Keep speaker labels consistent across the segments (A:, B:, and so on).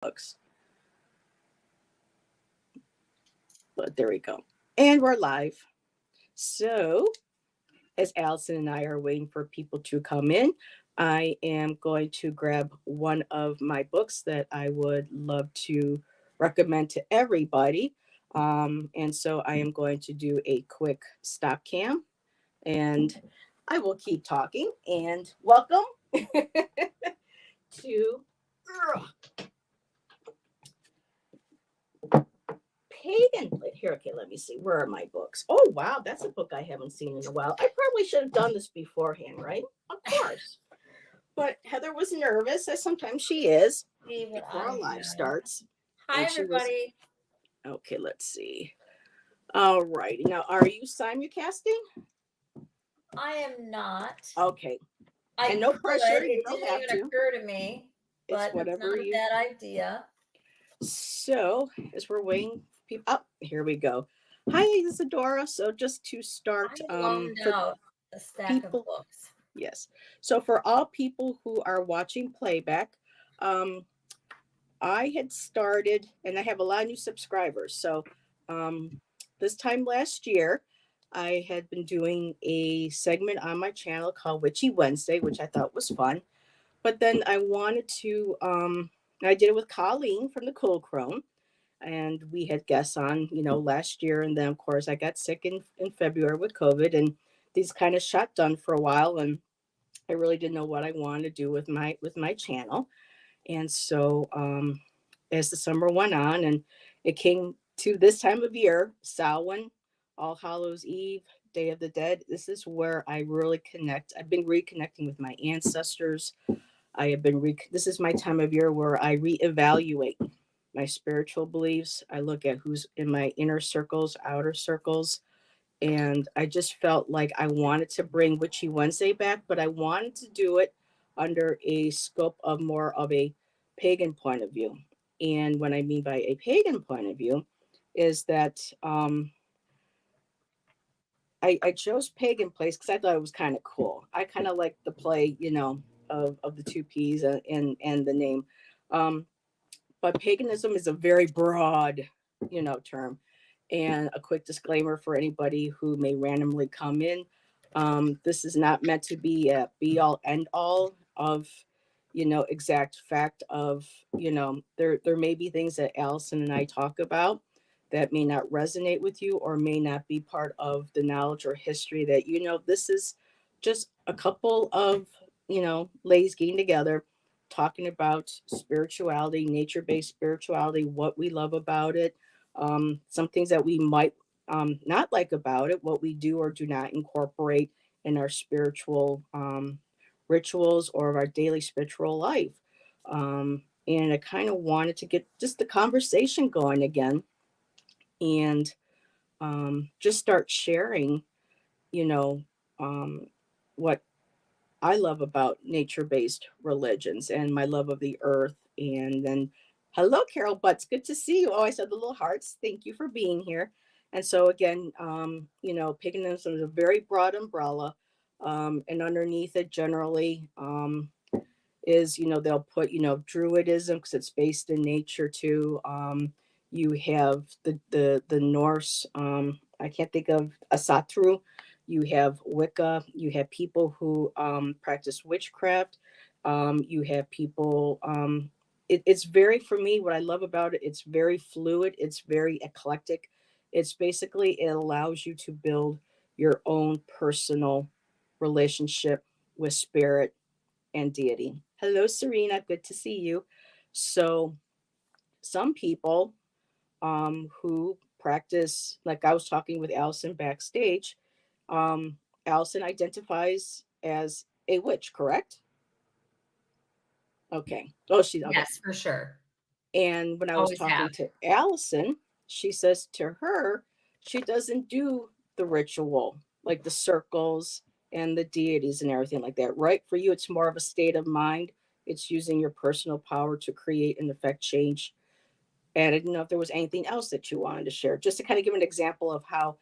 A: books. But there we go. And we're live. So, as Allyson and I are waiting for people to come in, I am going to grab one of my books that I would love to recommend to everybody. And so I am going to do a quick stop cam and I will keep talking and welcome to Pagan Place. Here, okay, let me see. Where are my books? Oh, wow, that's a book I haven't seen in a while. I probably should have done this beforehand, right? Of course. But Heather was nervous, as sometimes she is, before our live starts.
B: Hi,
A: And she was,
B: everybody.
A: okay, let's see. All right. Now, are you simulcasting?
B: I am not.
A: Okay.
B: I
A: And no
B: could.
A: pressure. You
B: It
A: don't
B: didn't
A: have
B: even
A: to.
B: occur to me,
A: It's
B: but it's
A: whatever
B: not a
A: you.
B: bad idea.
A: So, as we're waiting, people. Oh, here we go. Hi, Isadora. So, just to
B: I
A: start,
B: loaned
A: for
B: out a stack of
A: people.
B: books.
A: Yes. So for all people who are watching playback, um, I had started, and I have a lot of new subscribers. So um, this time last year, I had been doing a segment on my channel called Witchy Wednesday, which I thought was fun. But then I wanted to, I did it with Colleen from the Cool Crone, and we had guests on, last year. And then, of course, I got sick in February with COVID, and these kind of shut down for a while. And I really didn't know what I wanted to do with my channel. And so as the summer went on and it came to this time of year, Samhain, All Hallows Eve, Day of the Dead, this is where I really connect. I've been reconnecting with my ancestors. I have been this is my time of year where I reevaluate my spiritual beliefs. I look at who's in my inner circles, outer circles, and I just felt like I wanted to bring Witchy Wednesday back, but I wanted to do it under a scope of more of a pagan point of view. And what I mean by a pagan point of view is that I chose Pagan Place because I thought it was kind of cool. I kind of like the play, of the two P's and the name. Um, but paganism is a very broad, term. And a quick disclaimer for anybody who may randomly come in. This is not meant to be a be all end all of, exact fact of, there may be things that Allyson and I talk about that may not resonate with you or may not be part of the knowledge or history that, this is just a couple of, ladies getting together talking about spirituality, nature based spirituality, what we love about it, some things that we might not like about it, what we do or do not incorporate in our spiritual rituals or our daily spiritual life. And I kind of wanted to get just the conversation going again and just start sharing, you know, um, what I love about nature based religions and my love of the earth. And then, hello, Carol Butts. Good to see you. Oh, I saw the little hearts. Thank you for being here. And so, again, paganism is a very broad umbrella. And underneath it, generally, is, they'll put, Druidism because it's based in nature too. You have the Norse, I can't think of Asatru. You have Wicca. You have people who practice witchcraft. You have people. It's very, for me, what I love about it. It's very fluid. It's very eclectic. It's basically it allows you to build your own personal relationship with spirit and deity. Hello, Serena. Good to see you. So, some people who practice, like I was talking with Allyson backstage, Allyson identifies as a witch, correct? Okay. Oh, she's okay.
B: Yes, for sure.
A: And when I was
B: Always
A: talking
B: have.
A: to Allyson, she says to her, she doesn't do the ritual, like the circles and the deities and everything like that, right? For you, it's more of a state of mind. It's using your personal power to create and affect change. And I didn't know if there was anything else that you wanted to share, just to kind of give an example of how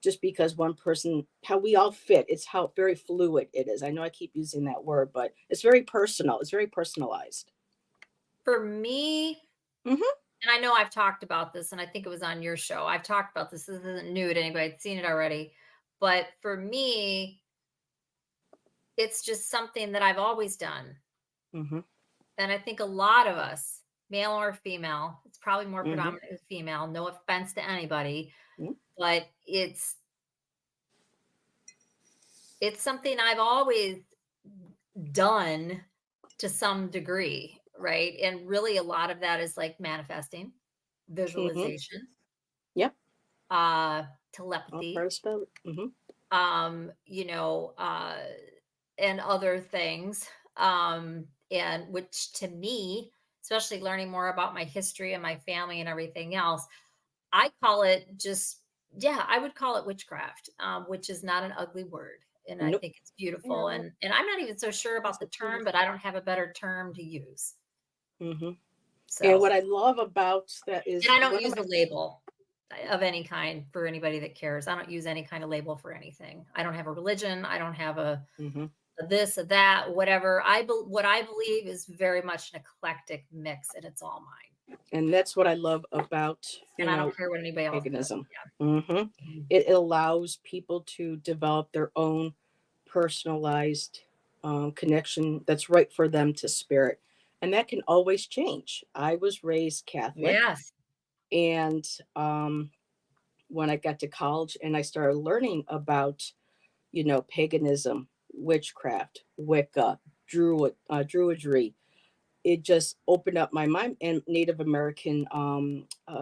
A: just because one person, how we all fit, it's how very fluid it is. I know I keep using that word, but it's very personal. It's very personalized.
B: For me,
A: Hmm.
B: And I know I've talked about this, and I think it was on your show. I've talked about this. This isn't new to anybody. I've seen it already. But for me, it's just something that I've always done.
A: Hmm.
B: And I think a lot of us, male or female, it's probably more
A: Hmm.
B: predominantly female, no offense to anybody,
A: Hmm.
B: but it's something I've always done to some degree, right? And really a lot of that is like manifesting,
A: Hmm.
B: visualization,
A: Yep.
B: uh
A: All part
B: telepathy,
A: of spell. Hmm.
B: you know, and other things. And which to me, especially learning more about my history and my family and everything else, I call it just, yeah, I would call it witchcraft, which is not an ugly word. And I
A: Nope.
B: think it's beautiful.
A: No,
B: And I'm not even so sure
A: it's
B: about the
A: a
B: term, but
A: beautiful.
B: I don't have a better term to use.
A: Hmm. And
B: So,
A: what I love about that
B: and
A: is
B: I don't
A: one of
B: use
A: my.
B: the label of any kind for anybody that cares. I don't use any kind of label for anything. I don't have a religion. I don't have
A: Hmm.
B: a this, a that, whatever. What I believe is very much an eclectic mix, and it's all mine.
A: And that's what I love about,
B: And I don't care what anybody else does.
A: paganism. Hmm.
B: Yeah.
A: It allows people to develop their own personalized connection that's right for them to spirit. And that can always change. I was raised Catholic,
B: Yes.
A: and when I got to college and I started learning about, paganism, witchcraft, Wicca, Druidry, it just opened up my mind, and Native American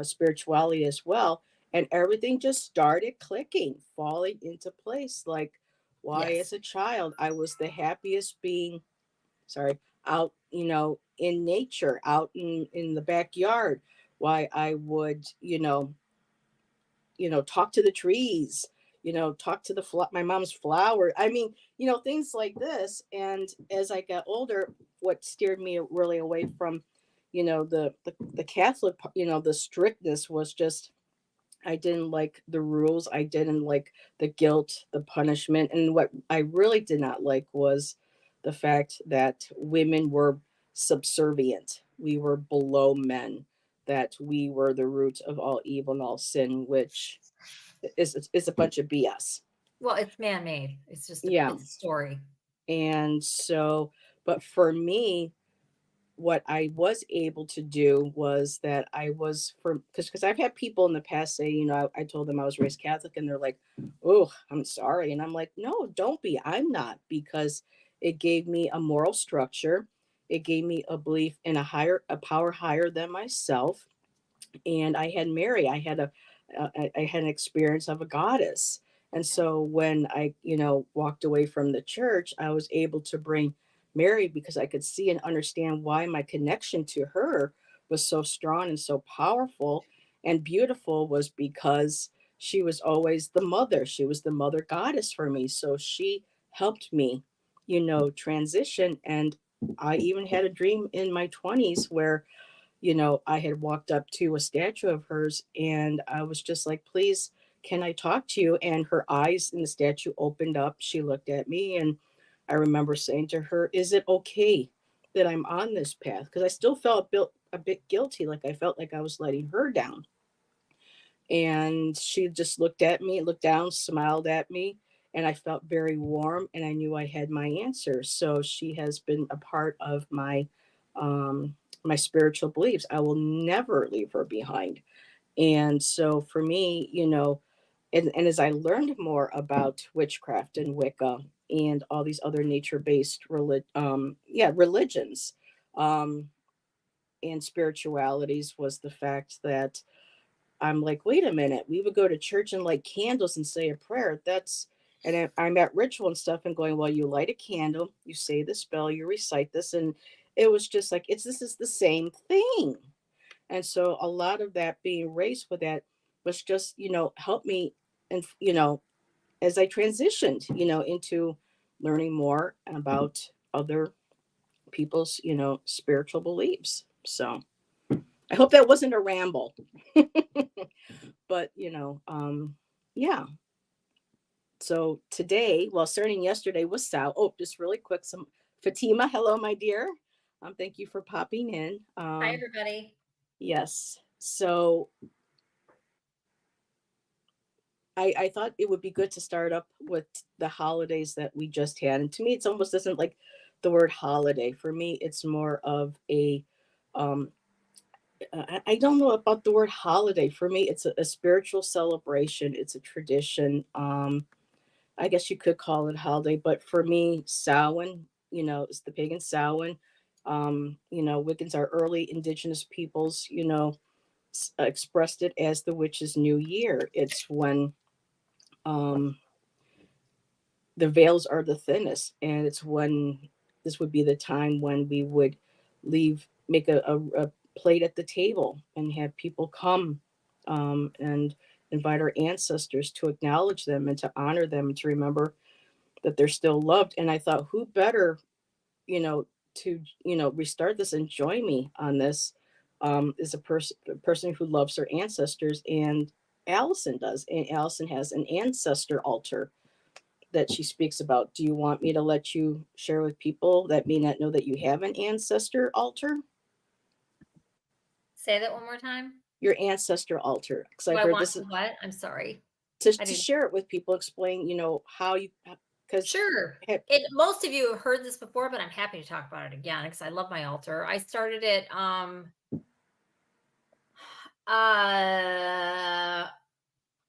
A: spirituality as well. And everything just started clicking, falling into place. Like, why, as
B: Yes.
A: a child, I was the happiest being, sorry, out, in nature, out in the backyard. Why I would, talk to the trees, talk to my mom's flower. I mean, things like this. And as I got older, what steered me really away from, the Catholic, the strictness was just, I didn't like the rules. I didn't like the guilt, the punishment. And what I really did not like was the fact that women were subservient. We were below men, that we were the root of all evil and all sin, which is a bunch of BS.
B: Well, it's man-made.
A: Yeah.
B: It's a story.
A: And so, but for me, what I was able to do was that I was, for because I've had people in the past say, I told them I was raised Catholic, and they're like, "Oh, I'm sorry," and I'm like, "No, don't be. I'm not," because it gave me a moral structure. It gave me a belief in a power higher than myself, and I had Mary. I had an experience of a goddess, and so when I walked away from the church, I was able to bring Mary because I could see and understand why my connection to her was so strong and so powerful and beautiful, was because she was always the mother. She was the mother goddess for me. So she helped me, transition. And I even had a dream in my 20s where, I had walked up to a statue of hers, and I was just like, "Please, can I talk to you?" And her eyes in the statue opened up. She looked at me, and I remember saying to her, "Is it okay that I'm on this path?" Because I still felt a bit guilty, like I felt like I was letting her down. And she just looked at me, looked down, smiled at me, and I felt very warm, and I knew I had my answer. So she has been a part of my spiritual beliefs. I will never leave her behind. And so for me, and as I learned more about witchcraft and Wicca and all these other nature-based religions, um, and spiritualities, was the fact that I'm like, wait a minute, we would go to church and light candles and say a prayer. I'm at ritual and stuff and going, well, you light a candle, you say the spell, you recite this. And it was just like, this is the same thing. And so a lot of that, being raised with that, was just, help me. And, as I transitioned, into learning more about other people's, spiritual beliefs. So I hope that wasn't a ramble. But yeah. So today, well, starting yesterday was oh, just really quick, some Fatima, hello, my dear. Thank you for popping in.
B: Hi, everybody.
A: Yes. So I thought it would be good to start up with the holidays that we just had. And to me, it's almost isn't like the word holiday. For me, it's more of a, um, I don't know about the word holiday. For me, it's a spiritual celebration. It's a tradition. I guess you could call it holiday, but for me, Samhain, it's the pagan Samhain. Wiccans are early indigenous peoples, expressed it as the witch's new year. It's when um, the veils are the thinnest, and it's when this would be the time when we would make a plate at the table and have people come and invite our ancestors to acknowledge them and to honor them and to remember that they're still loved. And I thought, who better, to restart this and join me on this is a person who loves her ancestors, and Allyson does. And Allyson has an ancestor altar that she speaks about. Do you want me to let you share with people that may not know that you have an ancestor altar?
B: Say that one more time.
A: Your ancestor altar, because
B: Do
A: I
B: I
A: heard
B: want
A: this
B: to
A: is
B: what? I'm sorry. I
A: to
B: didn't.
A: share it with people, explain, how you, because
B: Sure. Most of you have heard this before, but I'm happy to talk about it again because I love my altar. I started it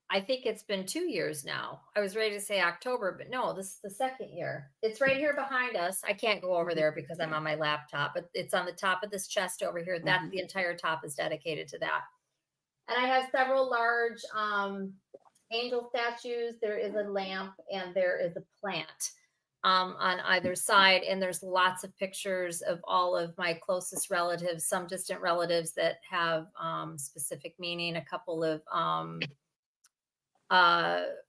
B: I think it's been 2 years now. I was ready to say October, but no, this is the second year. It's right here behind us. I can't go over there because I'm on my laptop, but it's on the top of this chest over here. That
A: Mhm.
B: the entire top is dedicated to that. And I have several large angel statues. There is a lamp and there is a plant on either side. And there's lots of pictures of all of my closest relatives, some distant relatives that have specific meaning, a couple of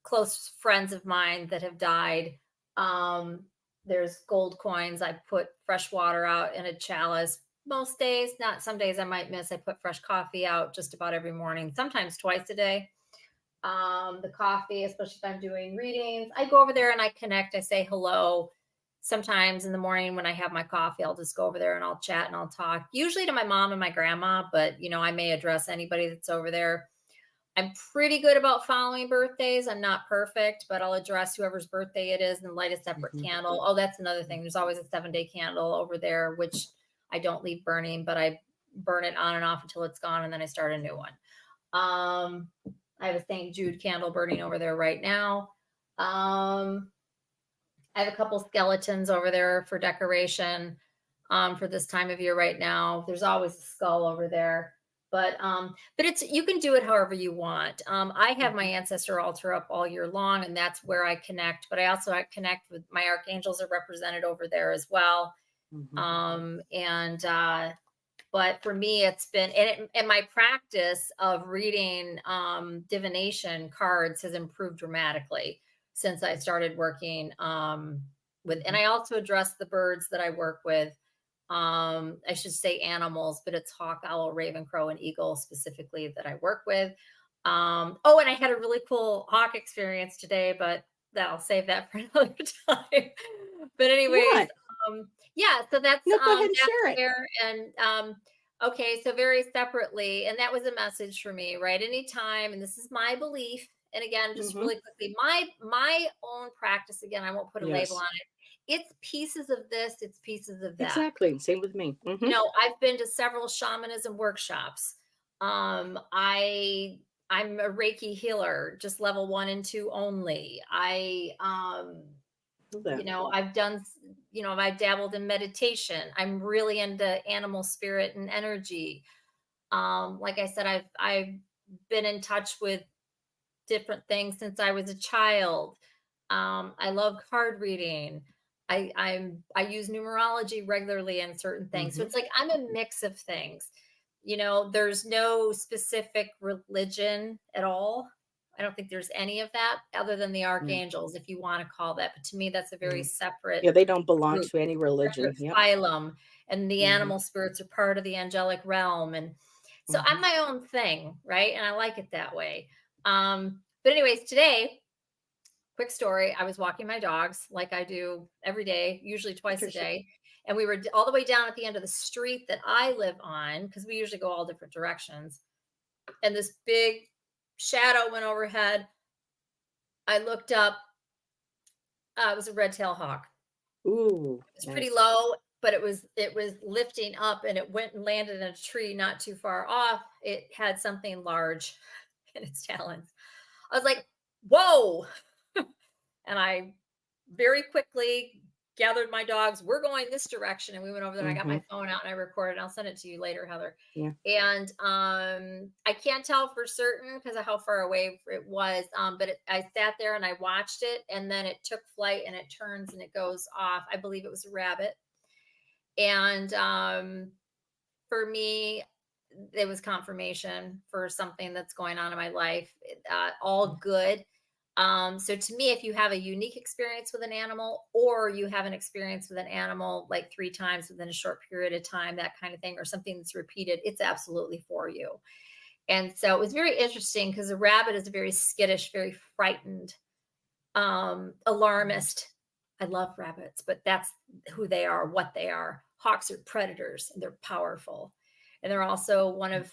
B: close friends of mine that have died. Um, there's gold coins. I put fresh water out in a chalice most days. Not some days I might miss. I put fresh coffee out just about every morning, sometimes twice a day. The coffee, especially if I'm doing readings, I go over there and I connect. I say hello. Sometimes in the morning when I have my coffee, I'll just go over there and I'll chat and I'll talk, usually to my mom and my grandma, but I may address anybody that's over there. I'm pretty good about following birthdays. I'm not perfect, but I'll address whoever's birthday it is and light a separate
A: Mhm.
B: candle. Oh, that's another thing. There's always a 7-day candle over there, which I don't leave burning, but I burn it on and off until it's gone, and then I start a new one. Um, I have a St. Jude candle burning over there right now. Um, I have a couple skeletons over there for decoration for this time of year right now. There's always a skull over there. But it's you can do it however you want. I have my
A: Mhm.
B: ancestor altar up all year long, and that's where I connect. But I connect with my archangels are represented over there as well.
A: Mhm.
B: But for me, it's been and my practice of reading divination cards has improved dramatically since I started working with. And
A: Mhm.
B: I also address the birds that I work with. I should say animals, but it's hawk, owl, raven, crow, and eagle specifically that I work with. Oh, and I had a really cool hawk experience today, but I'll save that for another time. But anyways,
A: What?
B: yeah, so
A: No, go ahead and
B: that's
A: share it.
B: there. And okay, so very separately, and that was a message for me, right? Anytime, and this is my belief. And again, just
A: Mhm.
B: really quickly, my own practice. Again, I won't put a label
A: Yes.
B: on it. It's pieces of this. It's pieces of that.
A: Exactly. Same with me. Mhm.
B: I've been to several shamanism workshops. I'm a Reiki healer, just level 1 and 2 only.
A: Love that.
B: I've done, I've dabbled in meditation. I'm really into animal spirit and energy. Like I said, I've been in touch with different things since I was a child. I love card reading. I use numerology regularly in certain things. So
A: Mhm.
B: it's like I'm a mix of things. There's no specific religion at all. I don't think there's any of that other than the
A: Yeah.
B: archangels, if you want to call that. But to me, that's a very
A: Yeah.
B: separate
A: Yeah, they don't belong
B: group,
A: to any religion.
B: separate
A: Yep.
B: phylum, and the
A: Mhm.
B: animal spirits are part of the angelic realm. And so I'm
A: Mhm.
B: my own thing, right? And I like it that way. But anyways, today, quick story. I was walking my dogs like I do every day, usually twice
A: Sure,
B: a
A: sure.
B: day. And we were all the way down at the end of the street that I live on, because we usually go all different directions. And this big shadow went overhead. I looked up. It was a red-tailed hawk.
A: Ooh,
B: It was pretty
A: nice.
B: low, but it was lifting up, and it went and landed in a tree not too far off. It had something large in its talons. I was like, "Whoa!" And I very quickly gathered my dogs. We're going this direction, and we went over there. And I got
A: Mm-hmm.
B: my phone out and I recorded. I'll send it to you later, Heather.
A: Yeah.
B: And I can't tell for certain because of how far away it was. But I sat there and I watched it, and then it took flight and it turns and it goes off. I believe it was a rabbit. And for me, it was confirmation for something that's going on in my life, all good. So to me, if you have a unique experience with an animal, or you have an experience with an animal like 3 times within a short period of time, that kind of thing, or something that's repeated, it's absolutely for you. And so it was very interesting because a rabbit is very skittish, very frightened, alarmist. I love rabbits, but that's who they are, what they are. Hawks are predators and they're powerful. And they're also one of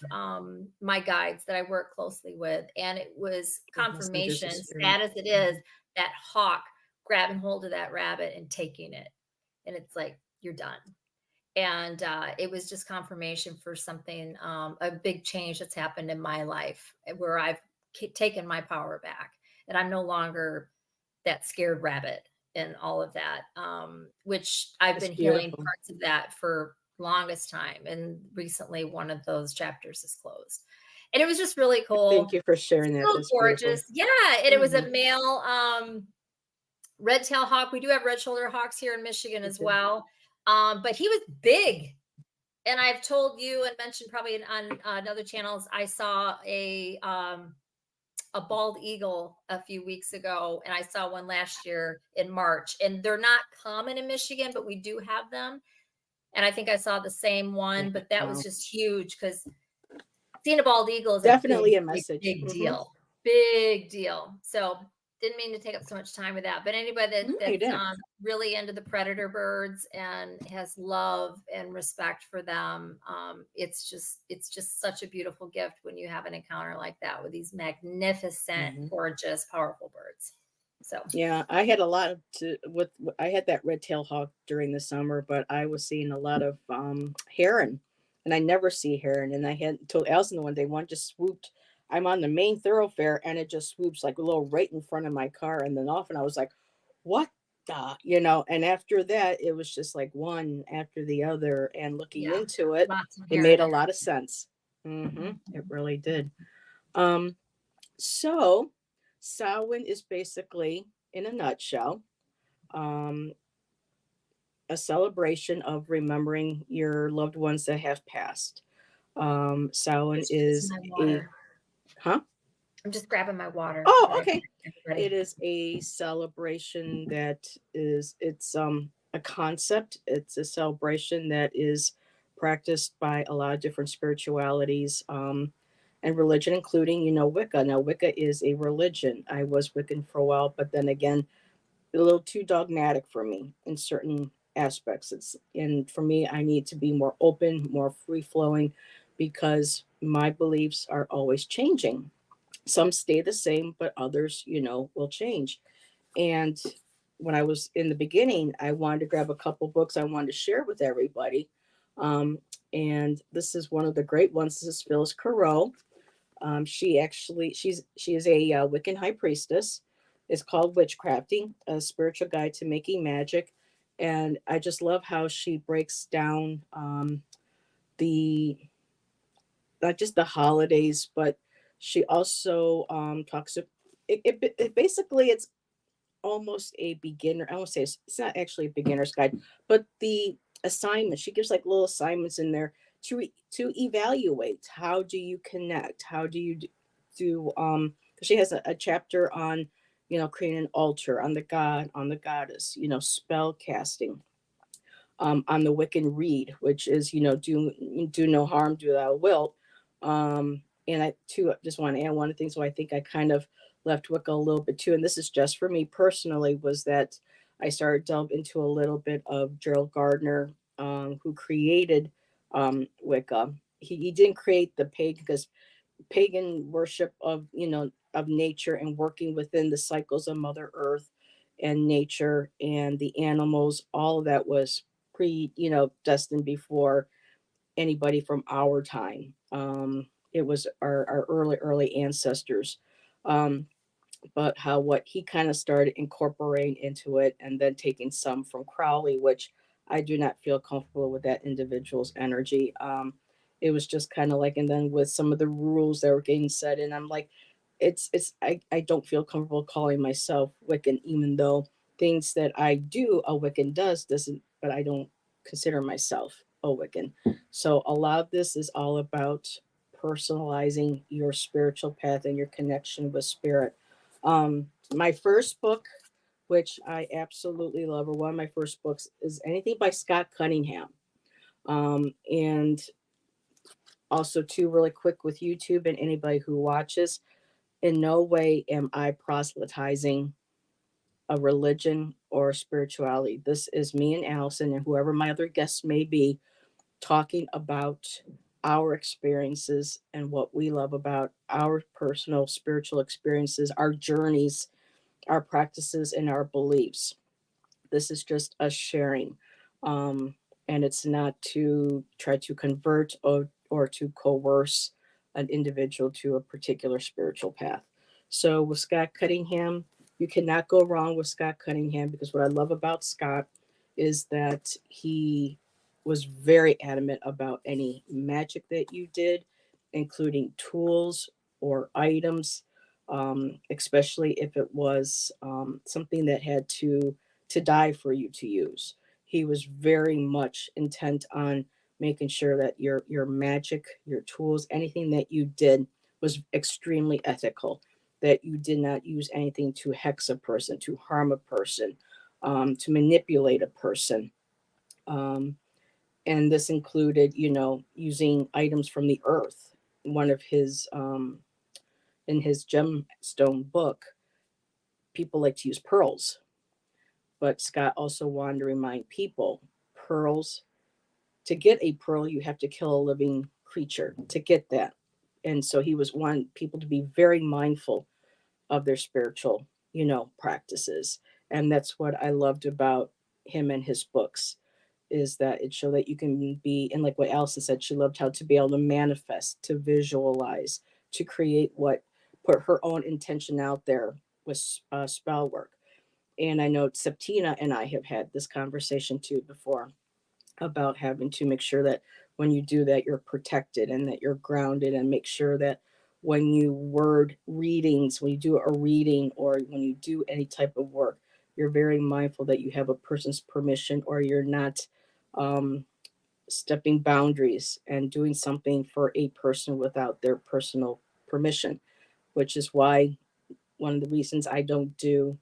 B: my guides that I work closely with. And it was
A: Messengers of
B: confirmation,
A: spirit.
B: sad as it is, that hawk grabbing hold of that rabbit and taking it. And it's like, you're done. And it was just confirmation for something, a big change that's happened in my life, where I've taken my power back. And I'm no longer that scared rabbit and all of that, which I've
A: That's
B: been healing
A: beautiful.
B: parts of that for longest time. And recently, one of those chapters is closed. And it was just really cool.
A: Thank you for sharing that.
B: So
A: That's beautiful.
B: gorgeous. Yeah. And it was
A: Mm-hmm.
B: a male red-tailed hawk. We do have red-shouldered hawks here in Michigan
A: Me
B: as
A: too.
B: well. But he was big. And I've told you and mentioned probably on other channels, I saw a bald eagle a few weeks ago, and I saw one last year in March. And they're not common in Michigan, but we do have them. And I think I saw the same
A: Yeah.
B: one, but that was
A: Wow.
B: just huge because seeing a bald eagle is a
A: Definitely
B: big,
A: a
B: big,
A: message.
B: big
A: Mm-hmm.
B: deal. Big deal. So didn't mean to take up so much time with that. But anybody
A: No, you
B: that's
A: didn't.
B: really into the predator birds and has love and respect for them, it's just such a beautiful gift when you have an encounter like that with these magnificent,
A: Mm-hmm.
B: gorgeous, powerful birds. So
A: Yeah, I had a lot of to with I had that red tail hawk during the summer, but I was seeing a lot of heron, and I never see heron. And I had told Alison one day one just swooped. I'm on the main thoroughfare, and it just swoops like a little right in front of my car, and then off, and I was like, "What the?" And after that, it was just like one after the other, and looking
B: yeah,
A: into it,
B: lots of
A: it
B: heron
A: made a
B: there.
A: lot of sense. It
B: Mhm.
A: really did. Um, so, Samhain is basically, in a nutshell, um, a celebration of remembering your loved ones that have passed. Samhain
B: Just using
A: is
B: my
A: a,
B: water.
A: huh?
B: I'm just grabbing my water
A: Oh,
B: that I
A: okay.
B: get
A: It
B: ready.
A: is a celebration that is, it's a concept. It's a celebration that is practiced by a lot of different spiritualities and religion, including, Wicca. Now, Wicca is a religion. I was Wiccan for a while, but then again, a little too dogmatic for me in certain aspects. And for me, I need to be more open, more free flowing, because my beliefs are always changing. Some stay the same, but others, will change. And when I was in the beginning, I wanted to grab a couple books I wanted to share with everybody. Um, and this is one of the great ones. This is Phyllis Carreau. She is a Wiccan high priestess. It's called Witchcrafting: A Spiritual Guide to Making Magic, and I just love how she breaks down the not just the holidays, but she also talks. It basically it's almost a beginner. I won't say it's not actually a beginner's guide, but the assignments she gives like little assignments in there to evaluate how do you connect, how do you do. She has a chapter on creating an altar, on the god, on the goddess, spell casting, on the Wiccan Reed, which is do no harm, do thou wilt. And I too just want to add one of the things where I think I kind of left Wicca a little bit too, and this is just for me personally, was that I started delve into a little bit of Gerald Gardner who created Wicca. He didn't create the pagan, because pagan worship of, of nature and working within the cycles of Mother Earth and nature and the animals, all of that was destined before anybody from our time. It was our early ancestors. Um, but how what he kind of started incorporating into it, and then taking some from Crowley, which I do not feel comfortable with that individual's energy. It was just kind of like, and then with some of the rules that were getting set, and I'm like, I don't feel comfortable calling myself Wiccan, even though things that I do a Wiccan doesn't, but I don't consider myself a Wiccan. So a lot of this is all about personalizing your spiritual path and your connection with spirit. My first book, which I absolutely love, or one of my first books, is anything by Scott Cunningham. And also, too, really quick with YouTube and anybody who watches, in no way am I proselytizing a religion or spirituality. This is me and Allyson and whoever my other guests may be, talking about our experiences and what we love about our personal spiritual experiences, our journeys, our practices, and our beliefs. This is just us sharing. Um, and it's not to try to convert or to coerce an individual to a particular spiritual path. So with Scott Cunningham, you cannot go wrong with Scott Cunningham, because what I love about Scott is that he was very adamant about any magic that you did, including tools or items, especially if it was something that had to die for you to use. He was very much intent on making sure that your magic, your tools, anything that you did was extremely ethical. That you did not use anything to hex a person, to harm a person, to manipulate a person. Um, and this included, using items from the earth. One of his in his gemstone book, people like to use pearls, but Scott also wanted to remind people, pearls, to get a pearl, you have to kill a living creature to get that. And so he was wanting people to be very mindful of their spiritual, practices. And that's what I loved about him and his books, is that it showed that you can be, and like what Alison said, she loved how to be able to manifest, to visualize, to create put her own intention out there with spell work. And I know Septina and I have had this conversation too before, about having to make sure that when you do that, you're protected and that you're grounded, and make sure that when you word readings, when you do a reading or when you do any type of work, you're very mindful that you have a person's permission, or you're not um, stepping boundaries and doing something for a person without their personal permission, which is why one of the reasons I don't do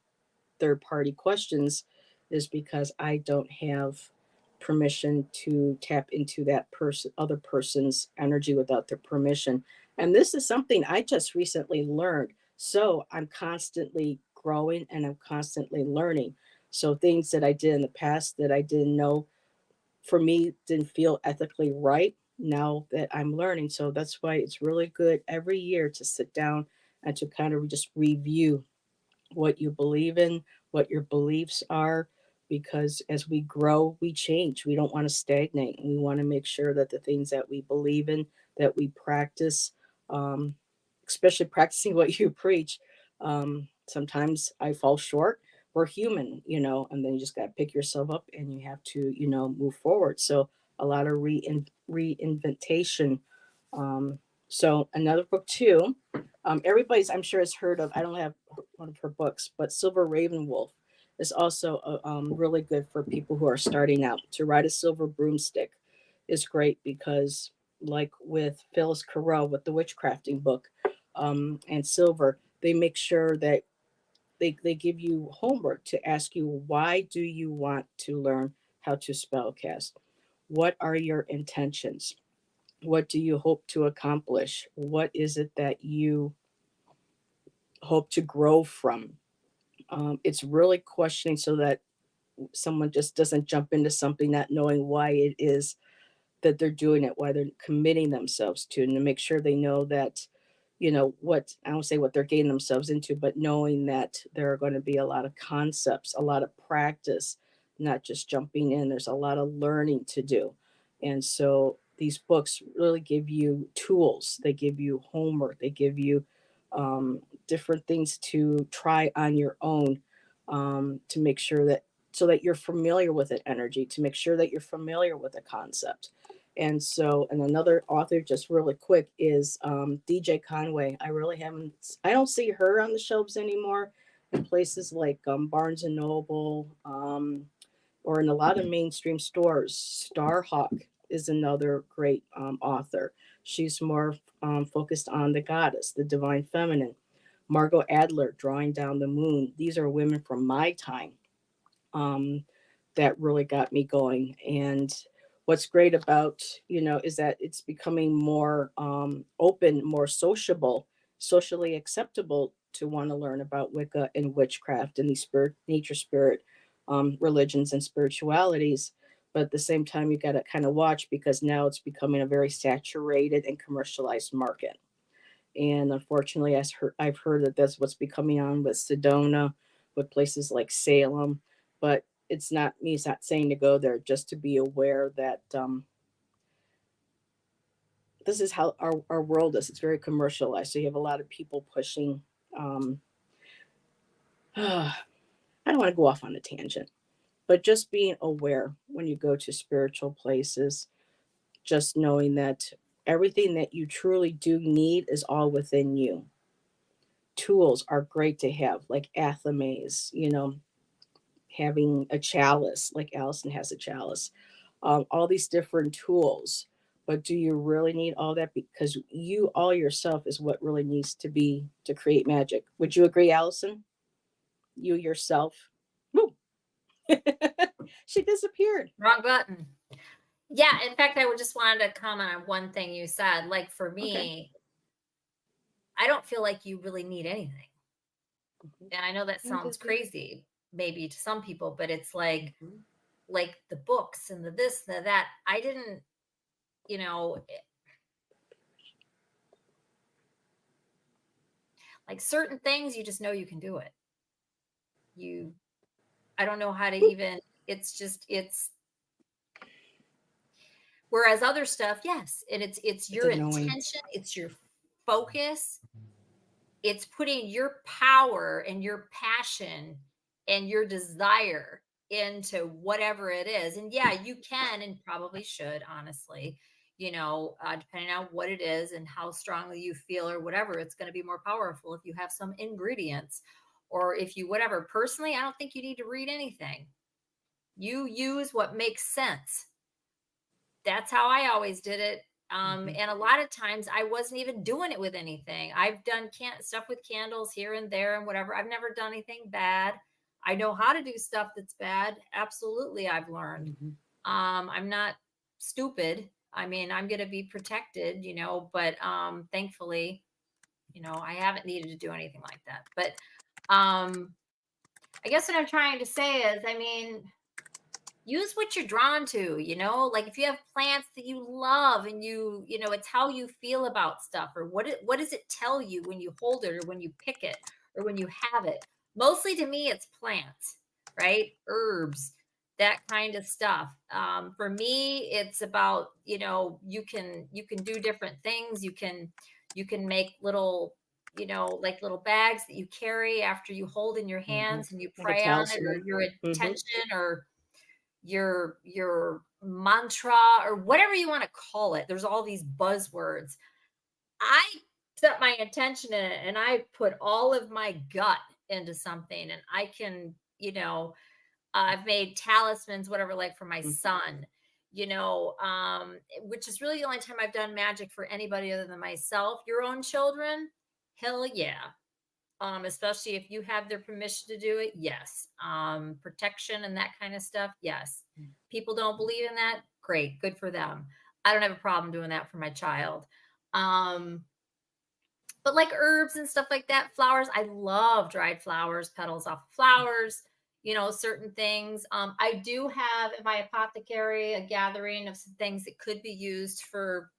A: third party questions is because I don't have permission to tap into that other person's energy without their permission. And this is something I just recently learned. So I'm constantly growing and I'm constantly learning. So things that I did in the past that I didn't know, for me, didn't feel ethically right, now that I'm learning. So that's why it's really good every year to sit down and to kind of just review what you believe in, what your beliefs are, because as we grow, we change. We don't want to stagnate. We want to make sure that the things that we believe in, that we practice, um, especially practicing what you preach. Sometimes I fall short. We're human, and then you just got to pick yourself up and you have to, move forward. So a lot of reinventation. Um, so another book too, everybody's, I'm sure, has heard of. I don't have one of her books, but Silver Raven Wolf is also really good for people who are starting out. To ride a silver broomstick is great because, like with Phyllis Carrell with the witchcrafting book, and Silver, they make sure that they give you homework to ask you, why do you want to learn how to spellcast? What are your intentions? What do you hope to accomplish? What is it that you hope to grow from? It's really questioning, so that someone just doesn't jump into something not knowing why it is that they're doing it, why they're committing themselves to, and to make sure they know that, what I don't say what they're getting themselves into, but knowing that there are going to be a lot of concepts, a lot of practice, not just jumping in. There's a lot of learning to do. And so these books really give you tools, they give you homework, they give you different things to try on your own, to make sure that so that you're familiar with it energy, to make sure that you're familiar with the concept. And so, and another author, just really quick, is DJ Conway. I really haven't, I don't see her on the shelves anymore in places like Barnes and Noble, or in a lot of mainstream stores. Starhawk is another great author. She's more focused on the goddess, the divine feminine. Margot Adler, Drawing Down the Moon. These are women from my time, um, that really got me going. And what's great about, is that it's becoming more open, more sociable, socially acceptable to want to learn about Wicca and witchcraft and these spirit, nature spirit religions and spiritualities. But at the same time, you got to kind of watch because now it's becoming a very saturated and commercialized market. And unfortunately, I've heard that that's what's becoming on with Sedona, with places like Salem. But it's not saying to go there, just to be aware that this is how our world is. It's very commercialized. So you have a lot of people pushing. Um, I don't want to go off on a tangent, but just being aware when you go to spiritual places, just knowing that everything that you truly do need is all within you. Tools are great to have, like athames, having a chalice, like Allyson has a chalice, all these different tools. But do you really need all that? Because you, all yourself, is what really needs to be to create magic. Would you agree, Allyson? You yourself. Woo. She disappeared.
B: Wrong button. Yeah, in fact, I would just wanted to comment on one thing you said. Like for
A: Okay.
B: me, I don't feel like you really need anything.
A: Mhm.
B: And I know that
A: I
B: sounds
A: agree.
B: crazy maybe to some people, but it's
A: Mhm.
B: like the books and the this, the that. I didn't, you know, like certain things you just know you can do it. You I don't know how to even it's just it's whereas other stuff, yes, and it's
A: It's
B: your
A: annoying.
B: intention, it's your focus, it's putting your power and your passion and your desire into whatever it is. And yeah, you can and probably should, honestly, depending on what it is and how strongly you feel or whatever, it's going to be more powerful if you have some ingredients or if you, whatever. Personally, I don't think you need to read anything. You use what makes sense. That's how I always did it.
A: Mhm.
B: And a lot of times I wasn't even doing it with anything. I've done stuff with candles here and there and whatever. I've never done anything bad. I know how to do stuff that's bad. Absolutely, I've learned.
A: Mhm.
B: I'm not stupid. I mean, I'm going to be protected, but thankfully, I haven't needed to do anything like that. But um, I guess what I'm trying to say is, I mean, use what you're drawn to, like if you have plants that you love and it's how you feel about stuff or what does it tell you when you hold it or when you pick it or when you have it. Mostly to me it's plants, right? Herbs, that kind of stuff. For me it's about, you can do different things. You can make little, like little bags that you carry after you hold in your
A: Mhm.
B: hands and you
A: Like a
B: pray on it or
A: talisman.
B: your
A: Mhm.
B: intention or your mantra or whatever you want to call it. There's all these buzzwords. I set my intention in it and I put all of my gut into something and I can, I've made talismans, whatever, like for my
A: Mhm.
B: son, which is really the only time I've done magic for anybody other than myself. Your own children, hell yeah. Especially if you have their permission to do it, yes. Protection and that kind of stuff, yes. People don't believe in that, great, good for them. I don't have a problem doing that for my child. Um, but like herbs and stuff like that, flowers, I love dried flowers, petals off of flowers. certain things. I do have in my apothecary a gathering of some things that could be used for,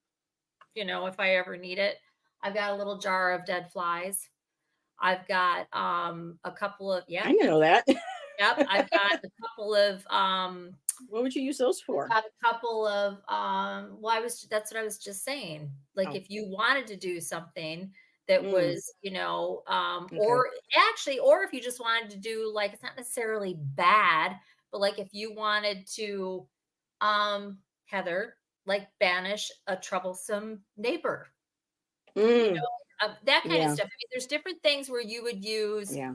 B: if I ever need it. I've got a little jar of dead flies. I've got a couple of,
A: I didn't know that.
B: yep, I've got a couple of
A: What would you use those for?
B: got a couple of well, that's what I was just saying. Like
A: Oh,
B: if you wanted to do something that
A: mm,
B: was,
A: okay.
B: or actually, or if you just wanted to do, like, it's not necessarily bad, but like if you wanted to, Heather, like, banish a troublesome neighbor,
A: Mm,
B: that kind of
A: yeah,
B: stuff. I mean, there's different things where you would use,
A: yeah.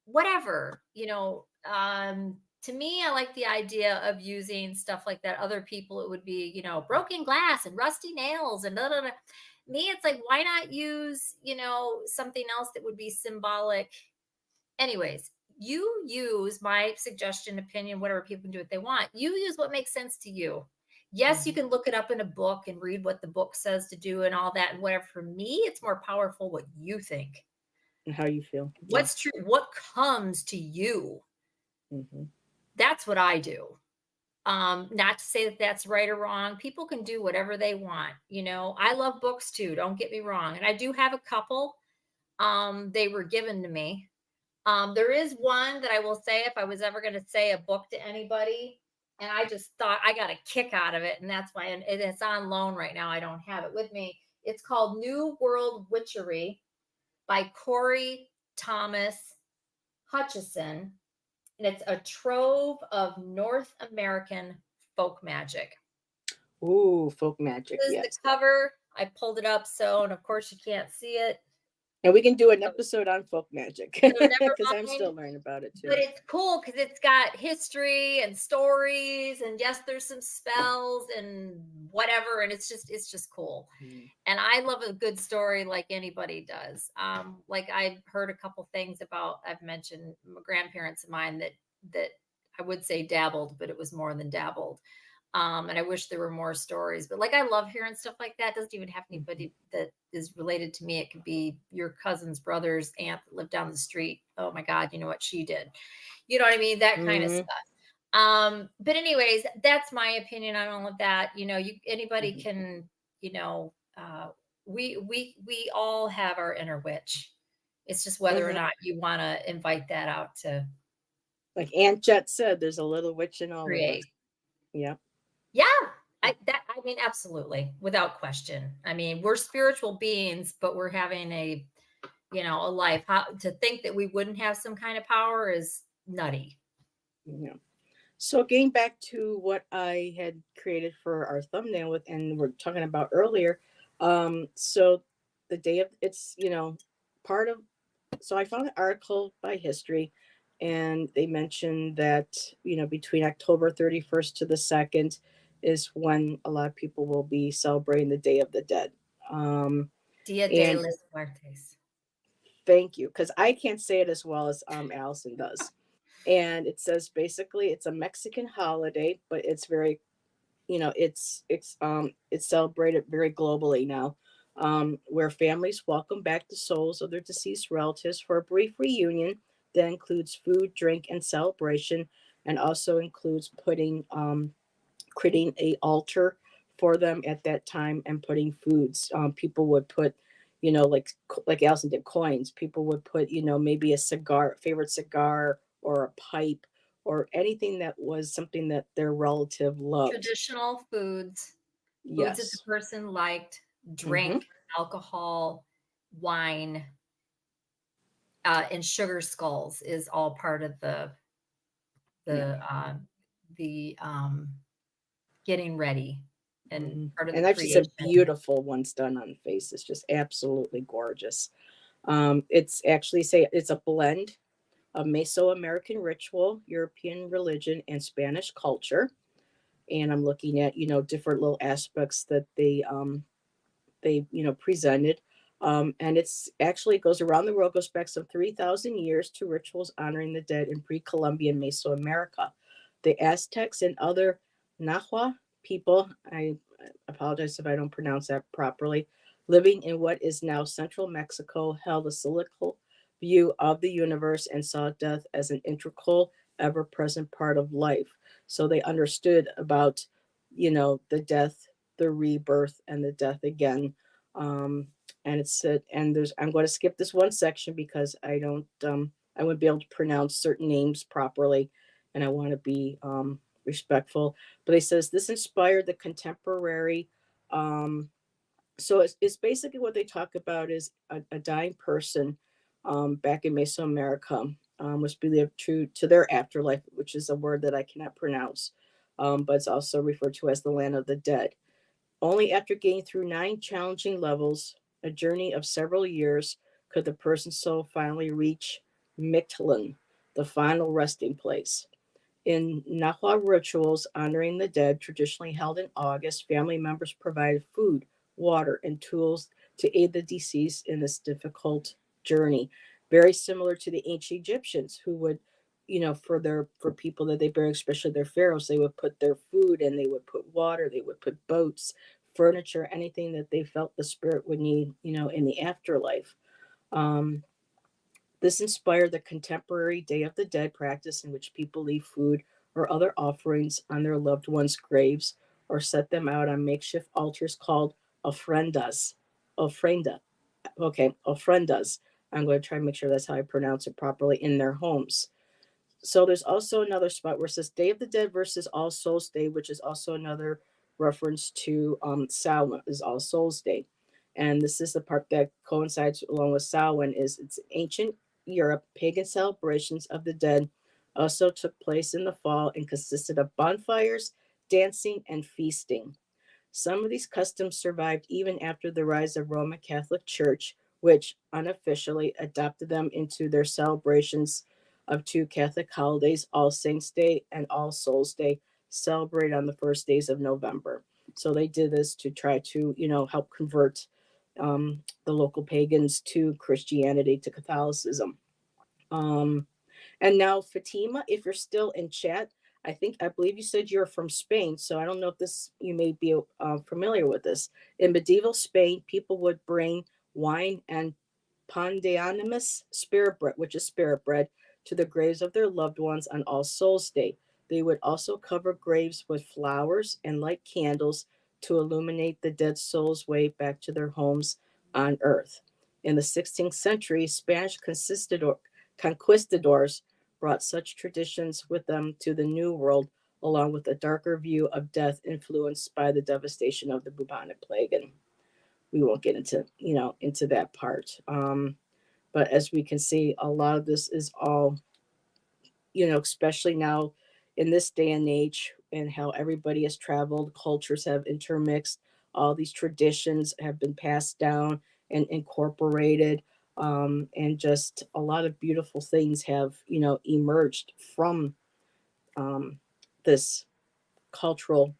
B: whatever, to me, I like the idea of using stuff like that. Other people, it would be, broken glass and rusty nails and da, da, da. Me, it's like, why not use, something else that would be symbolic? Anyways, you use my suggestion, opinion, whatever, people can do what they want. You use what makes sense to you. Yes, you
A: Mhm.
B: can look it up in a book and read what the book says to do and all that and whatever. For me, it's more powerful what you think.
A: And how you feel. Yeah.
B: What's true, what comes to you.
A: Hmm.
B: That's what I do. Not to say that that's right or wrong. People can do whatever they want. I love books too. Don't get me wrong. And I do have a couple. They were given to me. There is one that I will say, if I was ever going to say a book to anybody, and I just thought I got a kick out of it, and that's why, and it's on loan right now. I don't have it with me. It's called New World Witchery by Corey Thomas Hutchison, and it's a trove of North American folk magic.
A: Ooh, folk magic.
B: This is the
A: Yes.
B: cover. I pulled it up, so, and of course you can't see it.
A: And we can do an
B: So,
A: episode on folk magic
B: so never
A: because I'm
B: mind.
A: still learning about it
B: But
A: too.
B: it's cool because it's got history and stories, and yes, there's some spells and whatever, and it's just cool.
A: Mm.
B: And I love a good story like anybody does. Like I've heard a couple things about, I've mentioned grandparents of mine that I would say dabbled, but it was more than dabbled. And I wish there were more stories. But like I love hearing stuff like that. It doesn't even have
A: Mhm.
B: anybody that is related to me. It could be your cousin's brother's aunt that lived down the street. Oh my God, you know what she did. You know what I mean? That kind of
A: Mhm.
B: stuff. But anyways, that's my opinion on all of that. Anybody
A: Mhm.
B: can, you know, we all have our inner witch. It's just whether or
A: Mhm.
B: not you want to invite that out to
A: Like Aunt Jet said, there's a little witch in all of us.
B: create.
A: Yeah.
B: Yeah. I mean, absolutely, without question. I mean, we're spiritual beings, but we're having a life. How to think that we wouldn't have some kind of power is nutty.
A: Yeah. So getting back to what I had created for our thumbnail with, and we're talking about earlier. So the day of it's, part of. So I found an article by History, and they mentioned that between October 31st to the 2nd is when a lot of people will be celebrating the Day of the Dead. Um,
B: Dia de
A: and
B: los Muertos.
A: thank you, because I can't say it as well as Allison does. And it says basically it's a Mexican holiday, but it's very, it's celebrated very globally now, where families welcome back the souls of their deceased relatives for a brief reunion that includes food, drink, and celebration, and also includes creating a altar for them at that time and putting foods. People would put, like Allison did, coins. People would put, maybe a cigar, favorite cigar, or a pipe, or anything that was something that their relative loved.
B: Traditional foods that the
A: Yes.
B: person liked,
A: Hmm.
B: drink, alcohol, wine, and sugar skulls is all part of
A: Yeah.
B: the uh, the getting ready and
A: Hmm.
B: part of the
A: And I've just a
B: creation.
A: beautiful ones done on the face. It's just absolutely gorgeous. It's actually say it's a blend of Mesoamerican ritual, European religion, and Spanish culture. And I'm looking at different little aspects that they presented. And it's actually goes around the world, goes back some 3,000 years to rituals honoring the dead in pre-Columbian Mesoamerica. The Aztecs and other Nahua people, I apologize if I don't pronounce that properly, living in what is now central Mexico, held a view of the universe and saw death as an integral, ever present part of life. So they understood about, the death, the rebirth, and the death again. Um, and it's and there's I'm going to skip this one section because I wouldn't be able to pronounce certain names properly, and I want to be respectful. But he says this inspired the contemporary. Um, so it's basically what they talk about is a dying person back in Mesoamerica was believed true to their afterlife, which is a word that I cannot pronounce, but it's also referred to as the land of the dead. Only after getting through 9 challenging levels, a journey of several years, could the person's soul finally reach Mictlan, the final resting place. In Nahua rituals honoring the dead, traditionally held in August, family members provided food, water, and tools to aid the deceased in this difficult journey. Very similar to the ancient Egyptians, who would, for people that they buried, especially their pharaohs, they would put their food and they would put water, they would put boats, furniture, anything that they felt the spirit would need, in the afterlife. Um, this inspired the contemporary Day of the Dead practice, in which people leave food or other offerings on their loved ones' graves or set them out on makeshift altars called ofrendas. Ofrenda. Okay, ofrendas. I'm going to try and make sure that's how I pronounce it properly in their homes. So there's also another spot where it says Day of the Dead versus All Souls Day, which is also another reference to Samhain is All Souls Day. And this is the part that coincides along with Samhain is it's ancient Europe, pagan celebrations of the dead also took place in the fall and consisted of bonfires, dancing, and feasting. Some of these customs survived even after the rise of Roman Catholic Church, which unofficially adopted them into their celebrations of two Catholic holidays, All Saints' Day and All Souls' Day, celebrated on the first days of November. So they did this to try to, help convert the local pagans to Christianity, to Catholicism. Um, and now, Fatima, if you're still in chat, I believe you said you're from Spain, so I don't know if this you may be familiar with this. In medieval Spain, people would bring wine and pan de animus, spirit bread, which is spirit bread, to the graves of their loved ones on All Souls Day. They would also cover graves with flowers and light candles to illuminate the dead souls' way back to their homes on Earth. In the 16th century, Spanish conquistadors brought such traditions with them to the New World, along with a darker view of death influenced by the devastation of the bubonic plague. And we won't get into that part. But as we can see, a lot of this is all, especially now in this day and age, and how everybody has traveled, cultures have intermixed, all these traditions have been passed down and incorporated. And just a lot of beautiful things have, emerged from um, this cultural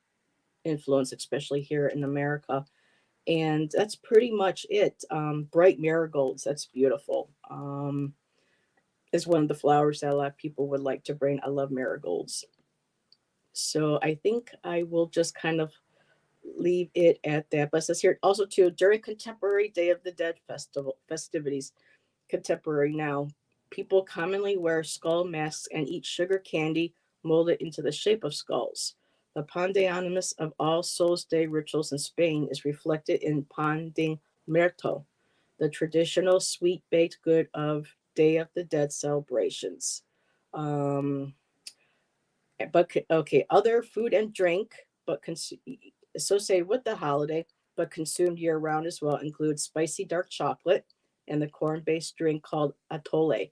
A: influence, especially here in America. And that's pretty much it. Bright marigolds, that's beautiful. Is one of the flowers that a lot of people would like to bring. I love marigolds. So I think I will just kind of leave it at that. But it says here also too, during contemporary Day of the Dead festivities, contemporary now, people commonly wear skull masks and eat sugar candy molded into the shape of skulls. The Pan de Animus of All Souls Day rituals in Spain is reflected in Pan de Muerto, the traditional sweet baked good of Day of the Dead celebrations. Um, but okay, other food and drink, associated with the holiday, but consumed year round as well, include spicy dark chocolate and the corn-based drink called atole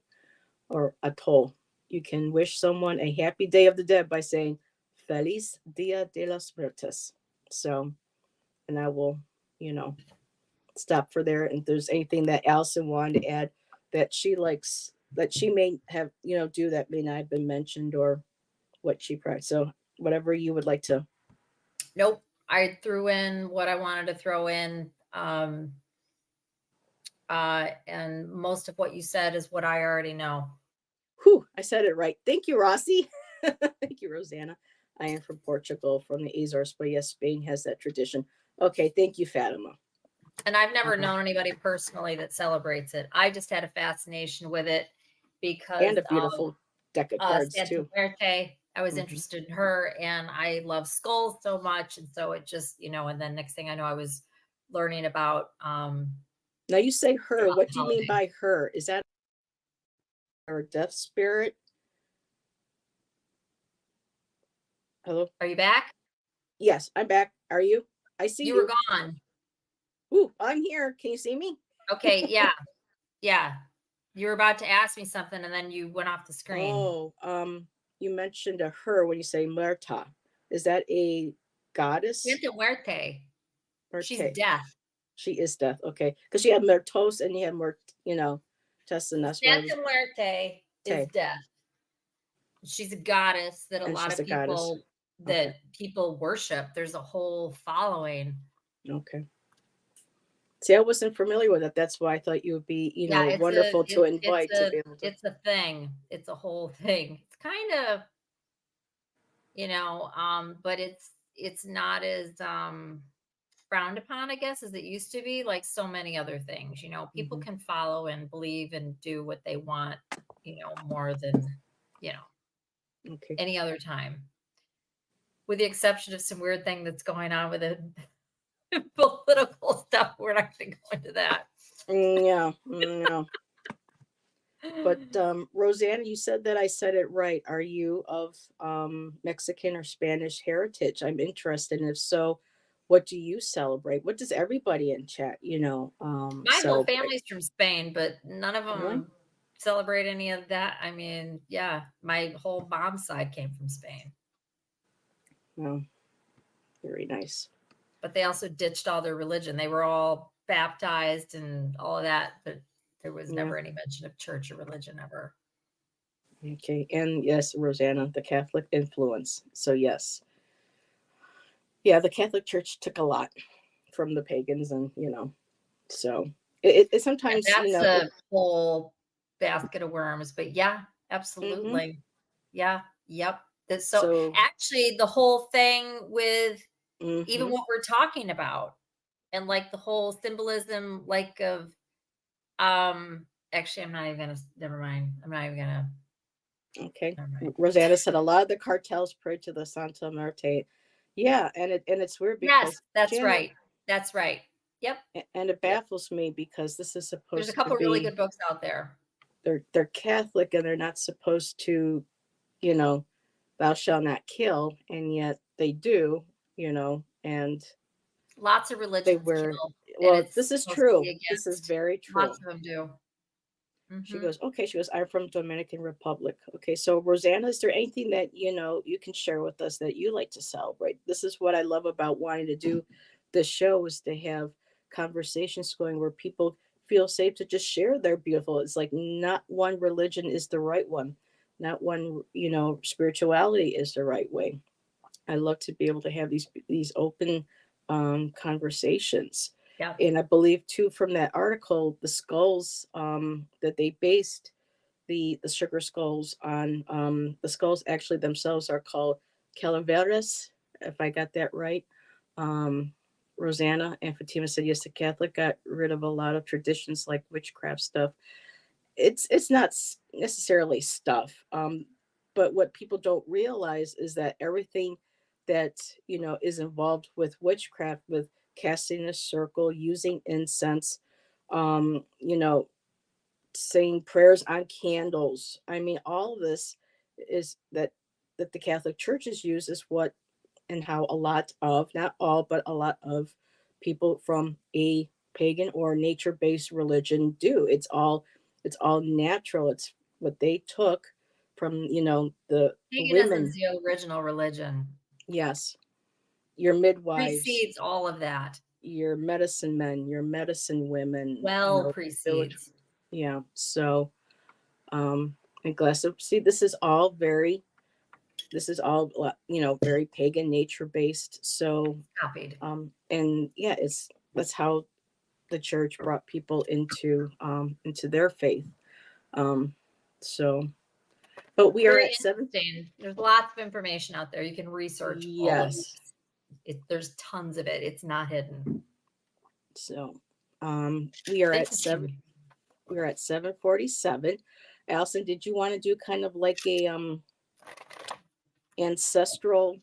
A: or atoll. You can wish someone a happy Day of the Dead by saying "Feliz Dia de los Muertos." So, and I will, you know, stop for there. And if there's anything that Allison wanted to add that she likes, that she may have, do that may not have been mentioned, or what she practiced. So whatever you would like to.
B: Nope. I threw in what I wanted to throw in. And most of what you said is what I already know.
A: Whew, I said it right. Thank you, Rossi. Thank you, Rosanna. I am from Portugal, from the Azores, but yes, Spain has that tradition. Okay, thank you, Fatima.
B: And I've never
A: Uh,
B: known anybody personally that celebrates it. I just had a fascination with it because
A: and a
B: of
A: beautiful deck of cards
B: Santa
A: too.
B: Muerte. I was
A: Hmm.
B: interested in her, and I love skulls so much, and so it just, and then next thing I know, I was learning about
A: Now you say her.
B: about
A: What
B: the
A: do you mean
B: holiday.
A: by her? Is that her death spirit? Hello.
B: Are you back?
A: Yes, I'm back. Are you? I see
B: You were
A: you.
B: gone.
A: Ooh, I'm here. Can you see me?
B: Okay, yeah, yeah. You were about to ask me something, and then you went off the screen.
A: Oh, you mentioned a her when you say Muerta. Is that a goddess?
B: Santa Muerte. She's
A: Muerte.
B: death.
A: She is death. Okay, because you have Muertos and you have Tess, and that's why I was
B: Santa Muerte is
A: Tay,
B: death. She's a goddess that a
A: and
B: lot
A: she's
B: of
A: a goddess. Okay,
B: people worship. There's a whole following.
A: okay. See, I wasn't familiar with it. That's why I thought you would be,
B: Yeah,
A: wonderful to invite to be able to.
B: it's a thing. It's a whole thing. It's kind of, but it's not as frowned upon, I guess, as it used to be, like so many other things. People
A: Mhm.
B: can follow and believe and do what they want, more than, you know,
A: Okay.
B: any other time. With the exception of some weird thing that's going on with it political stuff. We're not gonna go into that.
A: Yeah, yeah. But Rosanna, you said that I said it right. Are you of Mexican or Spanish heritage? I'm interested, and if so, what do you celebrate? What does everybody in chat,
B: My whole
A: celebrate?
B: family's from Spain, but none of
A: Really?
B: them celebrate any of that. I mean, yeah, my whole mom's side came from Spain,
A: Oh, very nice.
B: but they also ditched all their religion. They were all baptized and all of that, but there was
A: Yeah.
B: never any mention of church or religion ever.
A: Okay. And yes, Rosanna, the Catholic influence. So yes, yeah, the Catholic Church took a lot from the pagans, and so it
B: And
A: sometimes
B: that's
A: it.
B: a whole basket of worms, but yeah,
A: Hmm.
B: absolutely. Yeah, yep. So
A: So.
B: actually the whole thing with even
A: Hmm.
B: what we're talking about and like the whole symbolism like of actually I'm not even gonna never mind. I'm not even gonna
A: Okay.
B: never mind.
A: Rosanna said a lot of the cartels pray to the Santa Muerte. Yeah, and it's weird
B: Yes,
A: because
B: that's
A: Janet,
B: right. That's right. Yep.
A: and it
B: Yep.
A: baffles me because this is
B: There's a
A: supposed to
B: couple really
A: be,
B: good books out there.
A: they're Catholic and they're not supposed to, you know, thou shalt not kill, and yet they do, and
B: Lots of
A: they
B: religions
A: wear.
B: kill, and
A: Well,
B: it's
A: this is
B: supposed to be
A: true. This is
B: against.
A: very
B: Lots
A: true.
B: of them do.
A: She
B: Mhm.
A: goes, okay. She goes, I'm from Dominican Republic. Okay, so Rosanna, is there anything that you can share with us that you like to celebrate? This is what I love about wanting to do this show, is to have conversations going where people feel safe to just share their beautiful. It's like not one religion is the right one, not one spirituality is the right way. I love to be able to have these open conversations.
B: Yep.
A: And I believe too from that article, the skulls that they based the sugar skulls on, the skulls actually themselves are called calaveras, if I got that right. Um, Rosanna and Fatima said yes, the Catholic got rid of a lot of traditions like witchcraft stuff. It's not necessarily stuff, but what people don't realize is that everything that is involved with witchcraft, with casting a circle, using incense, you know saying prayers on candles. I mean, all of this is that the Catholic Churches use is what and how a lot of, not all, but a lot of people from a pagan or nature-based religion do. It's all natural. It's what they took from the
B: Paganism is
A: women.
B: the original religion.
A: Yes, your midwives,
B: Precedes all of that.
A: your medicine men, your medicine women,
B: Well
A: village.
B: precedes.
A: Yeah. So and glass. So see, this is all very pagan nature based. So
B: Copied.
A: and yeah, that's how the church brought people into their faith. Um, so, but we are
B: Very
A: at seven.
B: interesting. There's lots of information out there. You can research all of
A: Yes.
B: this. There's tons of it. It's not hidden.
A: So We are
B: Thank
A: at
B: you,
A: seven.
B: Jamie.
A: We are at 7:47. Allison, did you want to do kind of like a ancestral?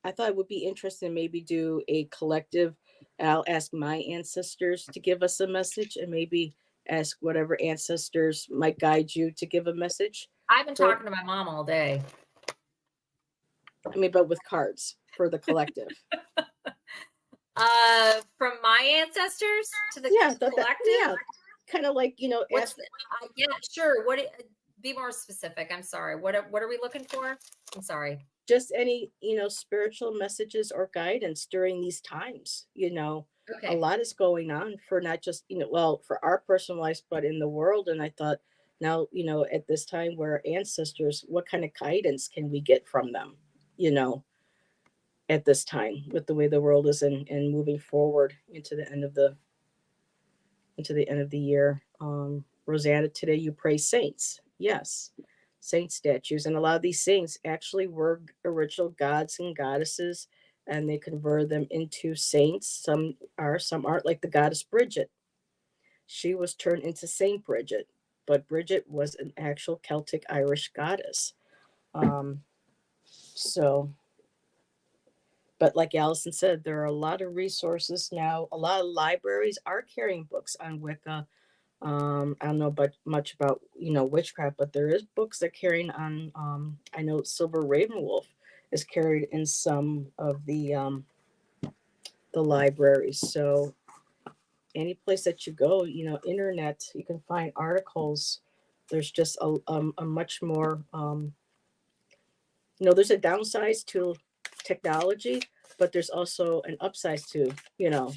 A: I thought it would be interesting maybe do a collective. I'll ask my ancestors to give us a message and maybe ask whatever ancestors might guide you to give a message
B: I've been
A: for,
B: talking to my mom all day.
A: I mean, but with cards for the collective.
B: From my ancestors to the
A: Yeah,
B: collective.
A: yeah, kind of like,
B: What's
A: ask.
B: the, yeah, sure. Be more specific. I'm sorry. What are we looking for? I'm sorry.
A: Just any spiritual messages or guidance during these times. A
B: Okay.
A: lot is going on for not just well, for our personal lives, but in the world. And I thought, now, at this time, where ancestors, what kind of guidance can we get from them, you know at this time, with the way the world is, and moving forward into the end of the year. Rosanna, today you praise saints. Yes, saint statues. And a lot of these saints actually were original gods and goddesses, and they converted them into saints. Some aren't, like the goddess Bridget. She was turned into Saint Bridget, but Bridget was an actual Celtic Irish goddess. So, but like Allison said, there are a lot of resources now. A lot of libraries are carrying books on Wicca. I don't know but much about witchcraft, but there is books that carrying on. I know Silver Ravenwolf is carried in some of the libraries. So any place that you go, internet, you can find articles. There's just a much more. There's a downside to technology, but there's also an upside you know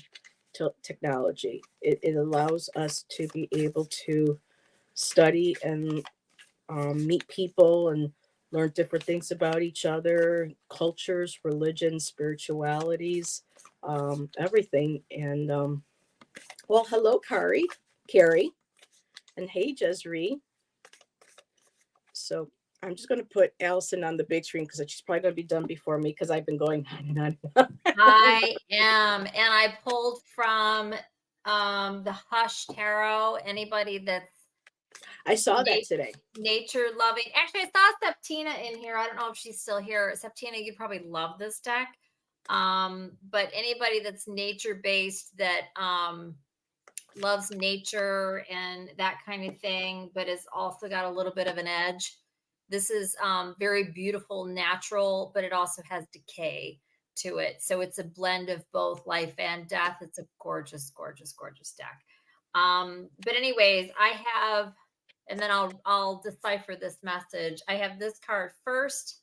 A: to technology. It allows us to be able to study and meet people and learn different things about each other, cultures, religions, spiritualities, everything. And well, hello, Carrie, and hey, Jezree. So I'm just going to put Allison on the big screen because she's probably going to be done before me because I've been going on and on.
B: I am, and I pulled from the Hush Tarot. Anybody that's
A: I saw that
B: nat-
A: today.
B: nature loving. Actually, I saw Septina in here. I don't know if she's still here. Septina, you'd probably love this deck. But anybody that's nature based, that loves nature and that kind of thing, but has also got a little bit of an edge. This is very beautiful, natural, but it also has decay to it. So it's a blend of both life and death. It's a gorgeous, gorgeous, gorgeous deck. But anyways, I have, and then I'll decipher this message. I have this card first.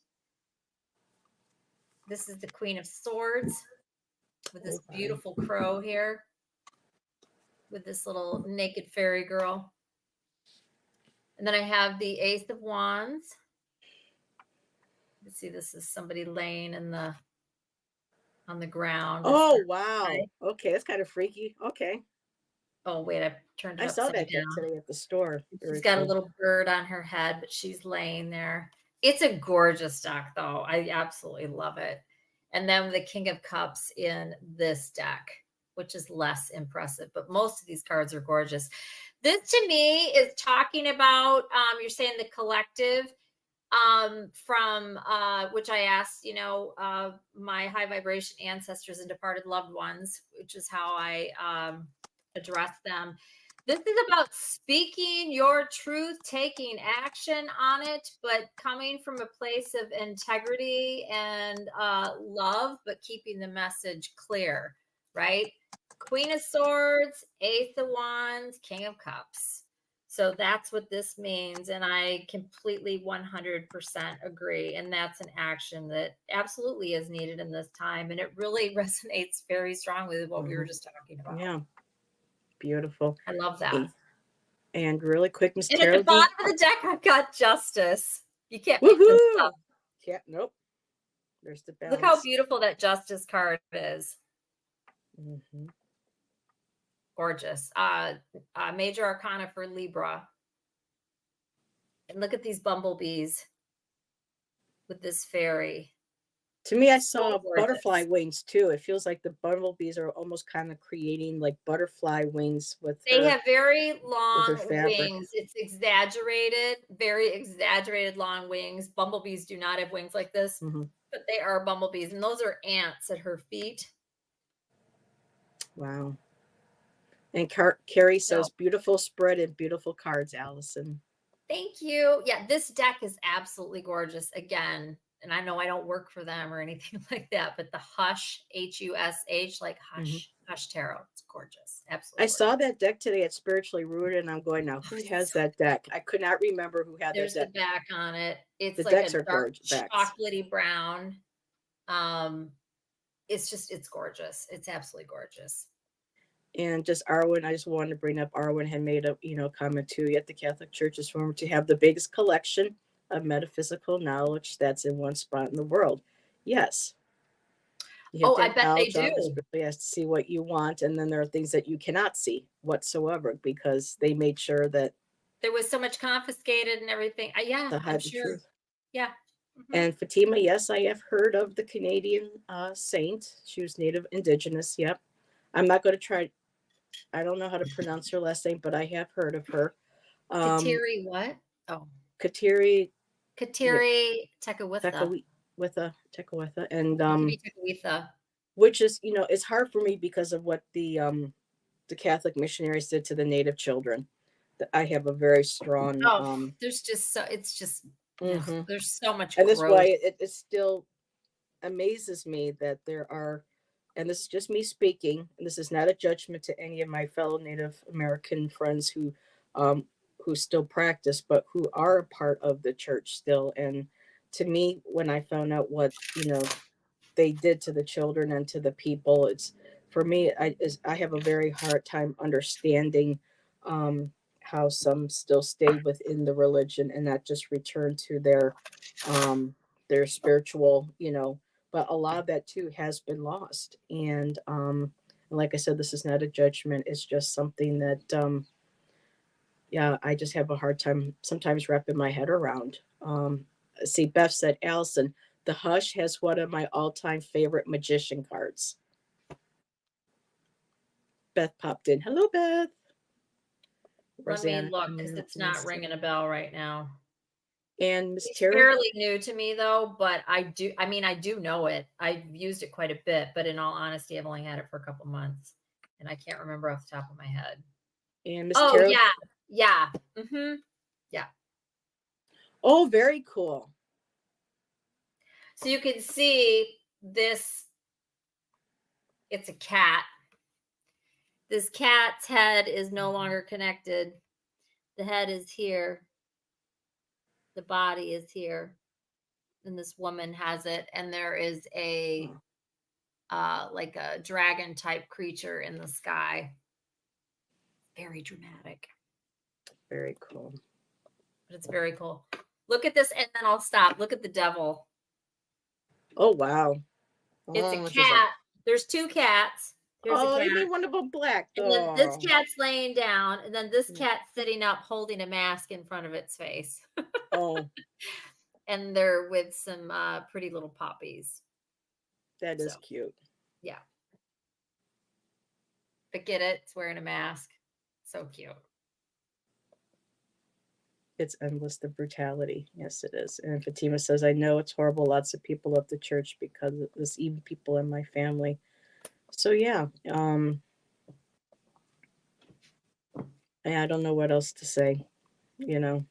B: This is the Queen of Swords with this beautiful crow here, with this little naked fairy girl. And then I have the Ace of Wands. Let's see, this is somebody laying on the ground.
A: Oh, wow. Okay, that's kind of freaky. Okay.
B: Oh, wait, I turned it
A: I saw
B: upside
A: that deck
B: down.
A: today at the store.
B: She's
A: Very
B: got a
A: cool.
B: little bird on her head, but she's laying there. It's a gorgeous deck, though. I absolutely love it. And then the King of Cups in this deck, which is less impressive, but most of these cards are gorgeous. This to me is talking about, you're saying the collective, from which I asked, my high vibration ancestors and departed loved ones, which is how I address them. This is about speaking your truth, taking action on it, but coming from a place of integrity and love, but keeping the message clear, right? Queen of Swords, Ace of Wands, King of Cups. So that's what this means. And I completely 100% agree. And that's an action that absolutely is needed in this time. And it really resonates very strongly with what we were just talking about.
A: Yeah. Beautiful.
B: I love that.
A: And really quick, Miss
B: And at the
A: Carol D.
B: bottom of the deck, I've got Justice. You can't make this
A: Woohoo!
B: up.
A: Yeah, nope. There's the
B: Look how
A: balance.
B: beautiful that Justice card is.
A: Mm-hmm.
B: Gorgeous. Major Arcana for Libra. And look at these bumblebees with this fairy.
A: To me, I
B: So
A: saw butterfly
B: gorgeous.
A: wings too. It feels like the bumblebees are almost kind of creating like butterfly wings
B: They have very
A: with her
B: long
A: fabric.
B: wings. It's exaggerated, very exaggerated long wings. Bumblebees do not have wings like this,
A: Mhm.
B: but they are bumblebees, and those are ants at her feet.
A: Wow. And Carrie
B: So
A: says, "Beautiful spread and beautiful cards, Allison."
B: thank you. Yeah, this deck is absolutely gorgeous. Again, and I know I don't work for them or anything like that, but the Hush, Hush, like
A: Mhm.
B: Hush Tarot. It's gorgeous.
A: I
B: Absolutely
A: saw
B: gorgeous.
A: that deck today at Spiritually Rooted, and I'm going, now,
B: Oh,
A: who
B: it's
A: has
B: so
A: that deck? I could not remember who had that
B: there's the
A: deck.
B: back on it.
A: The
B: It's like
A: decks
B: a
A: are
B: dark
A: gorgeous decks.
B: chocolatey brown. Um, it's gorgeous. It's absolutely gorgeous.
A: And just Arwen, I just wanted to bring up Arwen had made a comment too. Yet the Catholic Church is rumored to have the biggest collection of metaphysical knowledge that's in one spot in the world. Yes, you have
B: Oh,
A: to
B: I
A: have
B: bet they
A: knowledge,
B: do.
A: obviously, has to see what you want, and then there are things that you cannot see whatsoever because they made sure that
B: There was so much confiscated and everything. Yeah,
A: to
B: I'm
A: hide the
B: sure.
A: truth.
B: Yeah. Mhm.
A: And Fatima, yes, I have heard of the Canadian saint. She was Native Indigenous. Yep. I'm not going to try. I don't know how to pronounce her last name, but I have heard of her. Um,
B: Kateri what? Oh,
A: Kateri, yeah,
B: Kateri Tekakwitha.
A: Tekawitha, and
B: It could be Tekakwitha.
A: which is, it's hard for me because of what the Catholic missionaries did to the Native children. I have a very strong
B: Oh, there's just so it's just ugh,
A: mhm.
B: there's so much
A: And this is why
B: growth.
A: it still amazes me that there are, and this is just me speaking, and this is not a judgment to any of my fellow Native American friends um, who still practice, but who are a part of the church still. And to me, when I found out what they did to the children and to the people, it's for me. I have a very hard time understanding um, how some still stay within the religion and not just return to their spiritual, but a lot of that too has been lost. And like I said, this is not a judgment. It's just something that, yeah, I just have a hard time sometimes wrapping my head around. See, Beth said, Allison, the Hush has one of my all-time favorite magician cards. Beth popped in. Hello, Beth.
B: Let me
A: Rosanna.
B: look because it's not ringing a bell right now.
A: And Miss
B: It's
A: Tara.
B: fairly new to me though, but I do know it. I've used it quite a bit, but in all honesty, I've only had it for a couple months and I can't remember off the top of my head.
A: And Miss
B: Oh
A: Tara.
B: yeah. Yeah. Mhm. Yeah.
A: Oh, very cool.
B: So you can see this, it's a cat. This cat's head is no longer connected. The head is here. The body is here. And this woman has it. And there is a
A: Oh,
B: like a dragon type creature in the sky. Very dramatic,
A: very cool.
B: but it's very cool. Look at this, and then I'll stop. Look at the devil.
A: Oh, wow.
B: It's a
A: Oh, it's just like,
B: cat. There's two cats. Here's a
A: oh,
B: cat.
A: you mean one of them black?
B: And then this
A: Oh.
B: cat's laying down, and then this cat's sitting up holding a mask in front of its face.
A: Oh,
B: And they're with some pretty little puppies.
A: that
B: So,
A: is cute.
B: yeah. But get it? It's wearing a mask. So cute.
A: It's endless, the brutality. Yes, it is. And Fatima says, I know it's horrible. Lots of people left the church because of this, even people in my family. So yeah, I don't know what else to say. You know,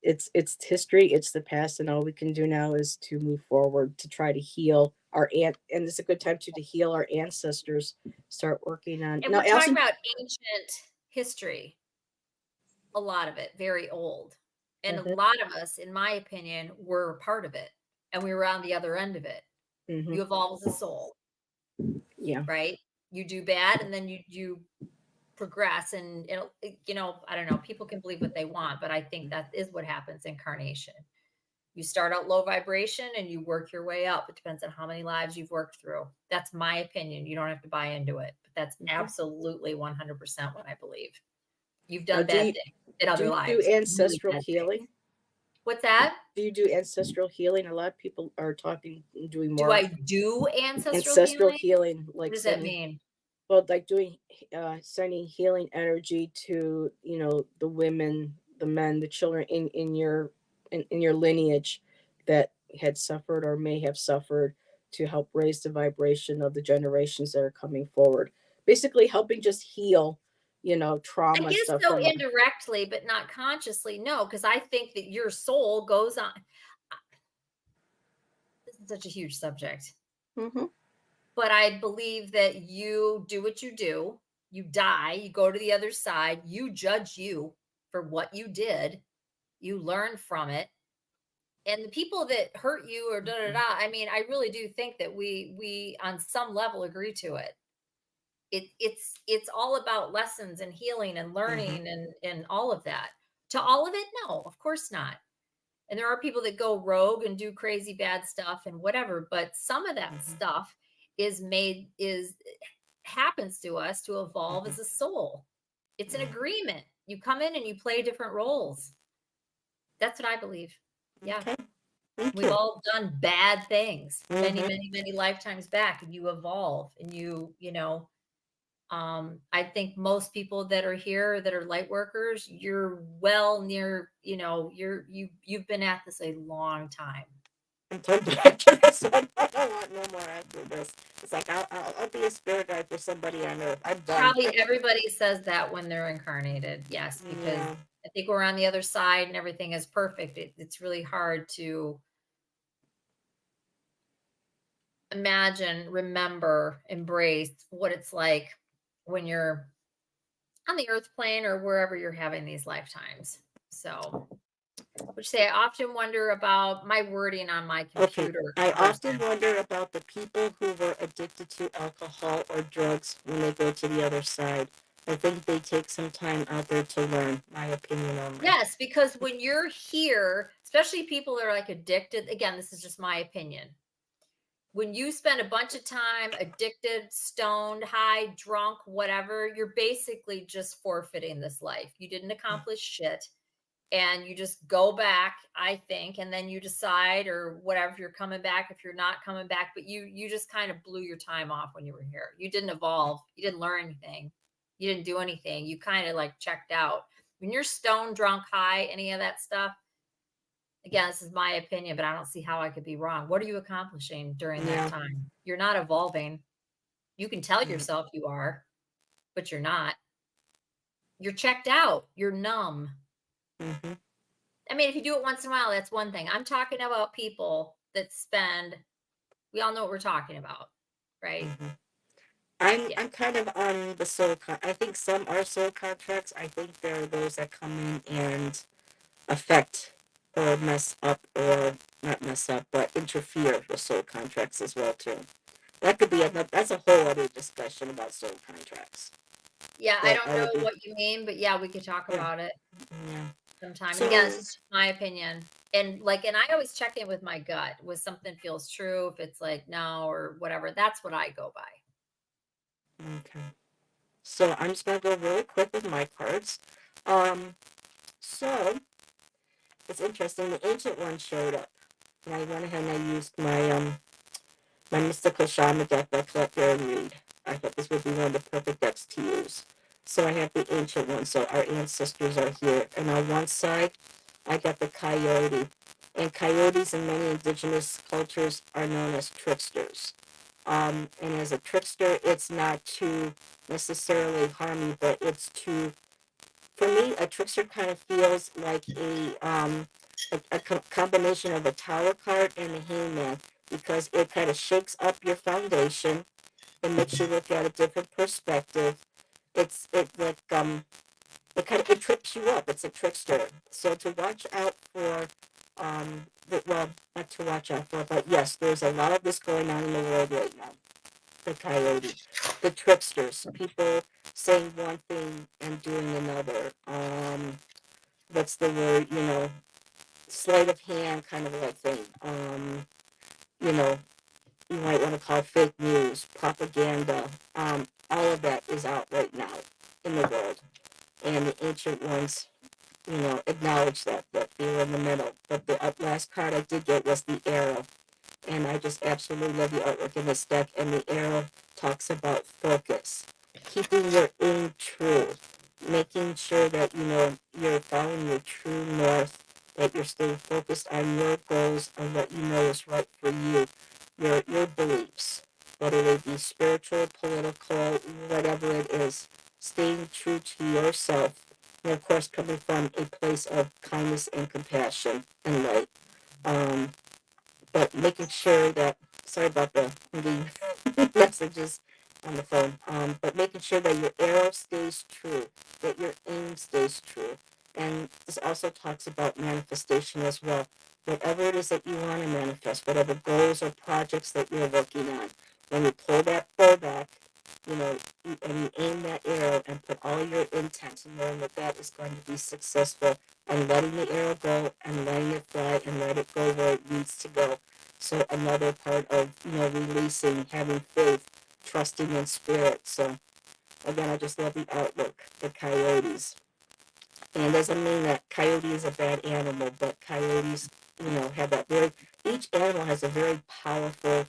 A: it's history, it's the past, and all we can do now is to move forward to try to heal and it's a good time to heal our ancestors. Start working on
B: And
A: now,
B: we're talking
A: Alison.
B: about ancient history, a lot of it very old. And a
A: Mhm,
B: lot of us, in my opinion, were a part of it and we were on the other end of it.
A: mhm,
B: You evolve as a soul,
A: yeah.
B: right? You do bad and then you progress and I don't know, people can believe what they want, but I think that is what happens in incarnation. You start out low vibration and you work your way up. It depends on how many lives you've worked through. That's my opinion. You don't have to buy into it, but that's
A: Mhm.
B: absolutely 100% what I believe. You've
A: Now,
B: done bad things in
A: do
B: other
A: you do
B: lives, really
A: ancestral
B: bad things.
A: healing?
B: What's that?
A: Do you do ancestral healing? A lot of people are talking, doing
B: Do
A: more
B: I do ancestral
A: ancestral
B: healing?
A: healing,
B: What
A: like
B: does that
A: sending,
B: mean?
A: well, like doing, sending healing energy to, the women, the men, the children in your lineage that had suffered or may have suffered, to help raise the vibration of the generations that are coming forward. Basically helping just heal,
B: I
A: trauma and
B: guess
A: stuff
B: so
A: from.
B: indirectly, but not consciously. No, because I think that your soul goes on. This is such a huge subject,
A: Hmm.
B: but I believe that you do what you do. You die, you go to the other side, you judge you for what you did, you learn from it. And the people that hurt you or da da da, I mean, I really do think that we on some level agree to it. It's all about lessons and healing and
A: Hmm.
B: learning and all of that. To all of it, no, of course not. And there are people that go rogue and do crazy bad stuff and whatever, but some of that
A: Hmm.
B: stuff is happens to us to evolve
A: Hmm.
B: as a soul. It's an
A: Yeah.
B: agreement. You come in and you play different roles. That's what I believe. Yeah.
A: Okay. Thank
B: We've
A: you.
B: all done bad things many,
A: Hmm.
B: many, many lifetimes back, and you evolve and I think most people that are here that are light workers, you're well near, you've been at this a long time.
A: I'm done after this one. I don't want no more after this. It's like I'll be a spirit guide for somebody on Earth. I'm done.
B: Probably everybody says that when they're incarnated. Yes, because
A: Yeah.
B: I think we're on the other side and everything is perfect. It's really hard to imagine, remember, embrace what it's like when you're on the earth plane or wherever you're having these lifetimes. So, which say I often wonder about my wording on my
A: Okay.
B: computer
A: I often
B: person.
A: wonder about the people who were addicted to alcohol or drugs when they go to the other side. I think they take some time out there to learn. My opinion only.
B: Yes, because when you're here, especially people that are like addicted, again, this is just my opinion. When you spend a bunch of time addicted, stoned, high, drunk, whatever, you're basically just forfeiting this life. You didn't accomplish shit. And you just go back, I think, and then you decide or whatever, if you're coming back, if you're not coming back, but you just kind of blew your time off when you were here. You didn't evolve, you didn't learn anything, you didn't do anything, you kind of like checked out. When you're stone drunk, high, any of that stuff, again, this is my opinion, but I don't see how I could be wrong. What are you accomplishing during that
A: Yeah.
B: time? You're not evolving. You can tell
A: Mm-hmm.
B: yourself you are, but you're not. You're checked out, you're numb.
A: Mm-hmm.
B: I mean, if you do it once in a while, that's one thing. I'm talking about people that spend, we all know what we're talking about, right?
A: Mm-hmm. I'm
B: Yeah.
A: I'm kind of on the I think some are soul contracts. I think there are those that come in and affect or mess up, or not mess up, but interfere with soul contracts as well too. That could be another. That's a whole other discussion about soul contracts.
B: Yeah. I
A: That
B: don't
A: I
B: know
A: would be.
B: what you mean, but yeah, we could talk
A: Yeah.
B: about it
A: Yeah.
B: sometime. And again,
A: So
B: this is just my opinion. And I always check in with my gut. Was something feels true? If it's like no or whatever, that's what I go by.
A: okay. So I'm just gonna go really quick with my cards. Um. So it's interesting. The ancient one showed up, and I went ahead and I used my mystical shaman deck by Collector and Read. I thought this would be one of the perfect decks to use. So I have the ancient one, so our ancestors are here. And on one side, I got the coyote. And coyotes in many indigenous cultures are known as tricksters. And as a trickster, it's not to necessarily harm you, but it's to, for me, a trickster kind of feels like a combination of a tower card and a hangman, because it kind of shakes up your foundation and makes you look at a different perspective. It like it trips you up. It's a trickster. So to watch out for well, not to watch out for, but yes, there's a lot of this going on in the world right now. The coyote, the tricksters, people saying one thing and doing another. What's the word? Sleight of hand kind of like thing. You know, you might want to call fake news, propaganda. All of that is out right now in the world. And the ancient ones acknowledge that fear in the middle. But the last card I did get was the arrow, and I just absolutely love the artwork in this deck. And the arrow talks about focus, keeping your aim true, making sure that you're following your true north, that you're staying focused on your goals, on what you know is right for you, your beliefs, whether they be spiritual, political, whatever it is, staying true to yourself, and of course coming from a place of kindness and compassion and light. Um, but making sure that, sorry about the messages on the phone, but making sure that your arrow stays true, that your aim stays true. And this also talks about manifestation as well. Whatever it is that you want to manifest, whatever goals or projects that you're working on, when you pull that bow back, and you aim that arrow and put all your intent and knowing that that is going to be successful, and letting the arrow go and letting it fly and let it go where it needs to go. So another part of, releasing, having faith, trusting in spirit. So again, I just love the outlook, the coyotes. And it doesn't mean that coyote is a bad animal, but coyotes, have that each animal has a very powerful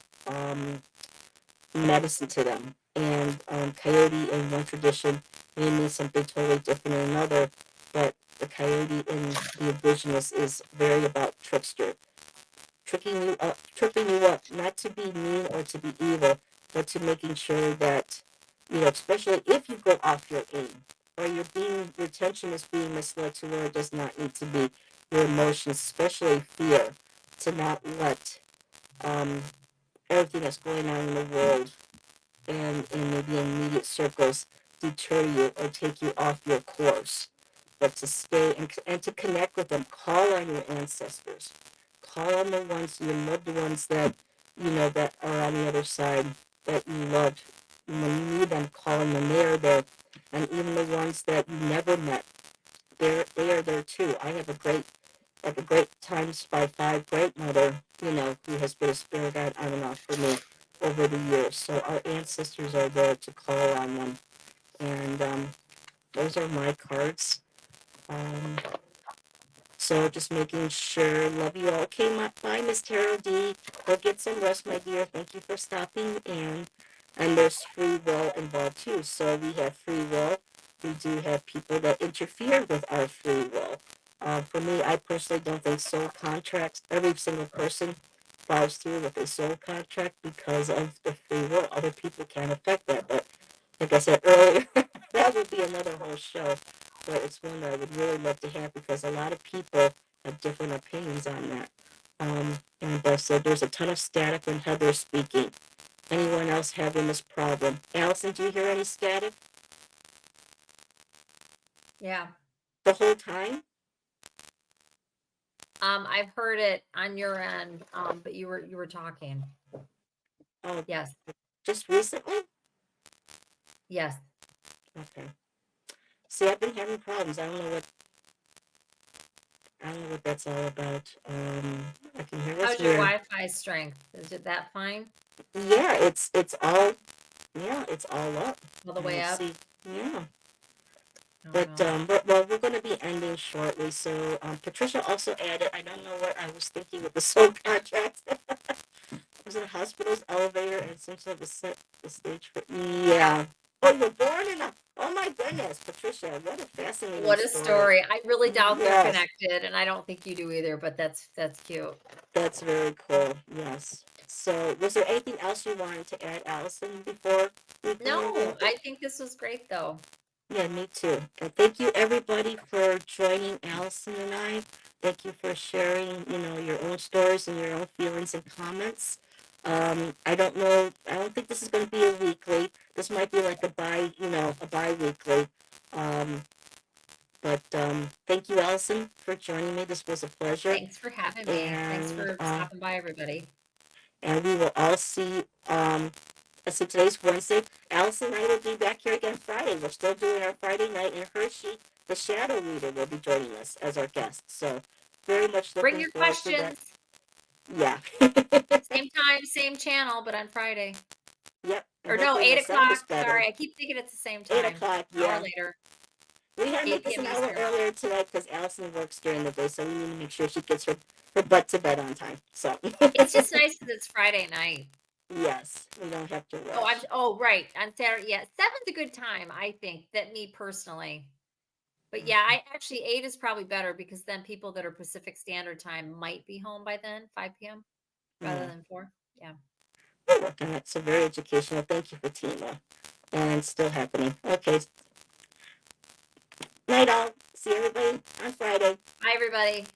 A: medicine to them. And coyote in one tradition may mean something totally different in another, but the coyote in the indigenous is very about trickster, tripping you up, not to be mean or to be evil, but to making sure that, especially if you go off your aim, or your attention is being misled to where it does not need to be, your emotions, especially fear, to not let um, everything that's going on in the world and in maybe immediate circles deter you or take you off your course, but to stay and to connect with them. Call on your ancestors. Call on the ones, your loved ones that that are on the other side that you loved. And when you need them, call on them. They are there, and even the ones that you never met, they are there too. I have a great times by five great mother, who has been a spirit guide on and off for me over the years. So our ancestors are there to call on them. And those are my cards. Um, so just making sure, love you all. Okay, bye, Miss Tarot D. Go get some rest, my dear. Thank you for stopping in. And there's free will involved too. So we have free will. We do have people that interfere with our free will. For me, I personally don't think soul contracts, every single person follows through with a soul contract because of the free will. Other people can't affect that. But like I said earlier, that would be another whole show. But it's one that I would really love to have because a lot of people have different opinions on that. And so there's a ton of static when Heather's speaking. Anyone else having this problem? Allison, do you hear any static
B: Yeah.
A: the whole time?
B: I've heard it on your end, but you were talking.
A: Oh,
B: Yes.
A: just recently?
B: Yes.
A: Okay. See, I've been having problems. I don't know what that's all about. I can hear that's
B: How's your
A: weird.
B: Wi-Fi strength? Is it that fine?
A: Yeah, it's all up.
B: All the
A: And
B: way
A: let's
B: up?
A: see. Yeah.
B: Oh
A: But
B: no.
A: we're going to be ending shortly. So Patricia also added. I don't know what I was thinking with the soul contract. Was it a hospital's elevator and some sort of the stage for? Yeah. Oh, you were born in a. Oh my goodness, Patricia, what a fascinating
B: What a
A: story.
B: story. I really doubt they're
A: Yes,
B: connected, and I don't think you do either, but that's cute.
A: that's very cool. Yes. So, was there anything else you wanted to add, Allison, before we go a little
B: No,
A: bit?
B: I think this was great though.
A: Yeah, me too. And thank you everybody for joining Allison and I. Thank you for sharing, your own stories and your own feelings and comments. I don't know. I don't think this is going to be a weekly. This might be like a bi-weekly. Um, but thank you, Allison, for joining me. This was a pleasure,
B: Thanks for having me. Thanks
A: and
B: for stopping by, everybody.
A: we will all see. So today's Wednesday. Allison and I will be back here again Friday. We're still doing our Friday night, and Hershey, the shadow reader, will be joining us as our guest. So very much
B: Bring
A: looking
B: your
A: forward to that.
B: questions.
A: Yeah.
B: Same time, same channel, but on Friday.
A: Yep. And
B: Or no,
A: hopefully my
B: 8
A: sound is
B: o'clock.
A: better.
B: Sorry, I keep thinking it's the same
A: 8
B: time.
A: o'clock,
B: Hour
A: yeah.
B: later.
A: We had to
B: 8
A: make this
B: p.m.
A: an hour
B: Eastern.
A: earlier today because Allison works during the day, so we need to make sure she gets her butt to bed on time. So
B: It's just nice because it's Friday night.
A: yes, we don't have to
B: Oh,
A: rush.
B: right, on Saturday, yeah, 7's a good time, I think, that me personally. But yeah,
A: Mhm.
B: I actually 8 is probably better because then people that are Pacific Standard Time might be home by then, 5 PM rather
A: Yeah,
B: than 4. Yeah.
A: we're working on it. So very educational. Thank you, Fatima. And it's still happening. Okay, night all. See everybody on Friday.
B: Bye, everybody.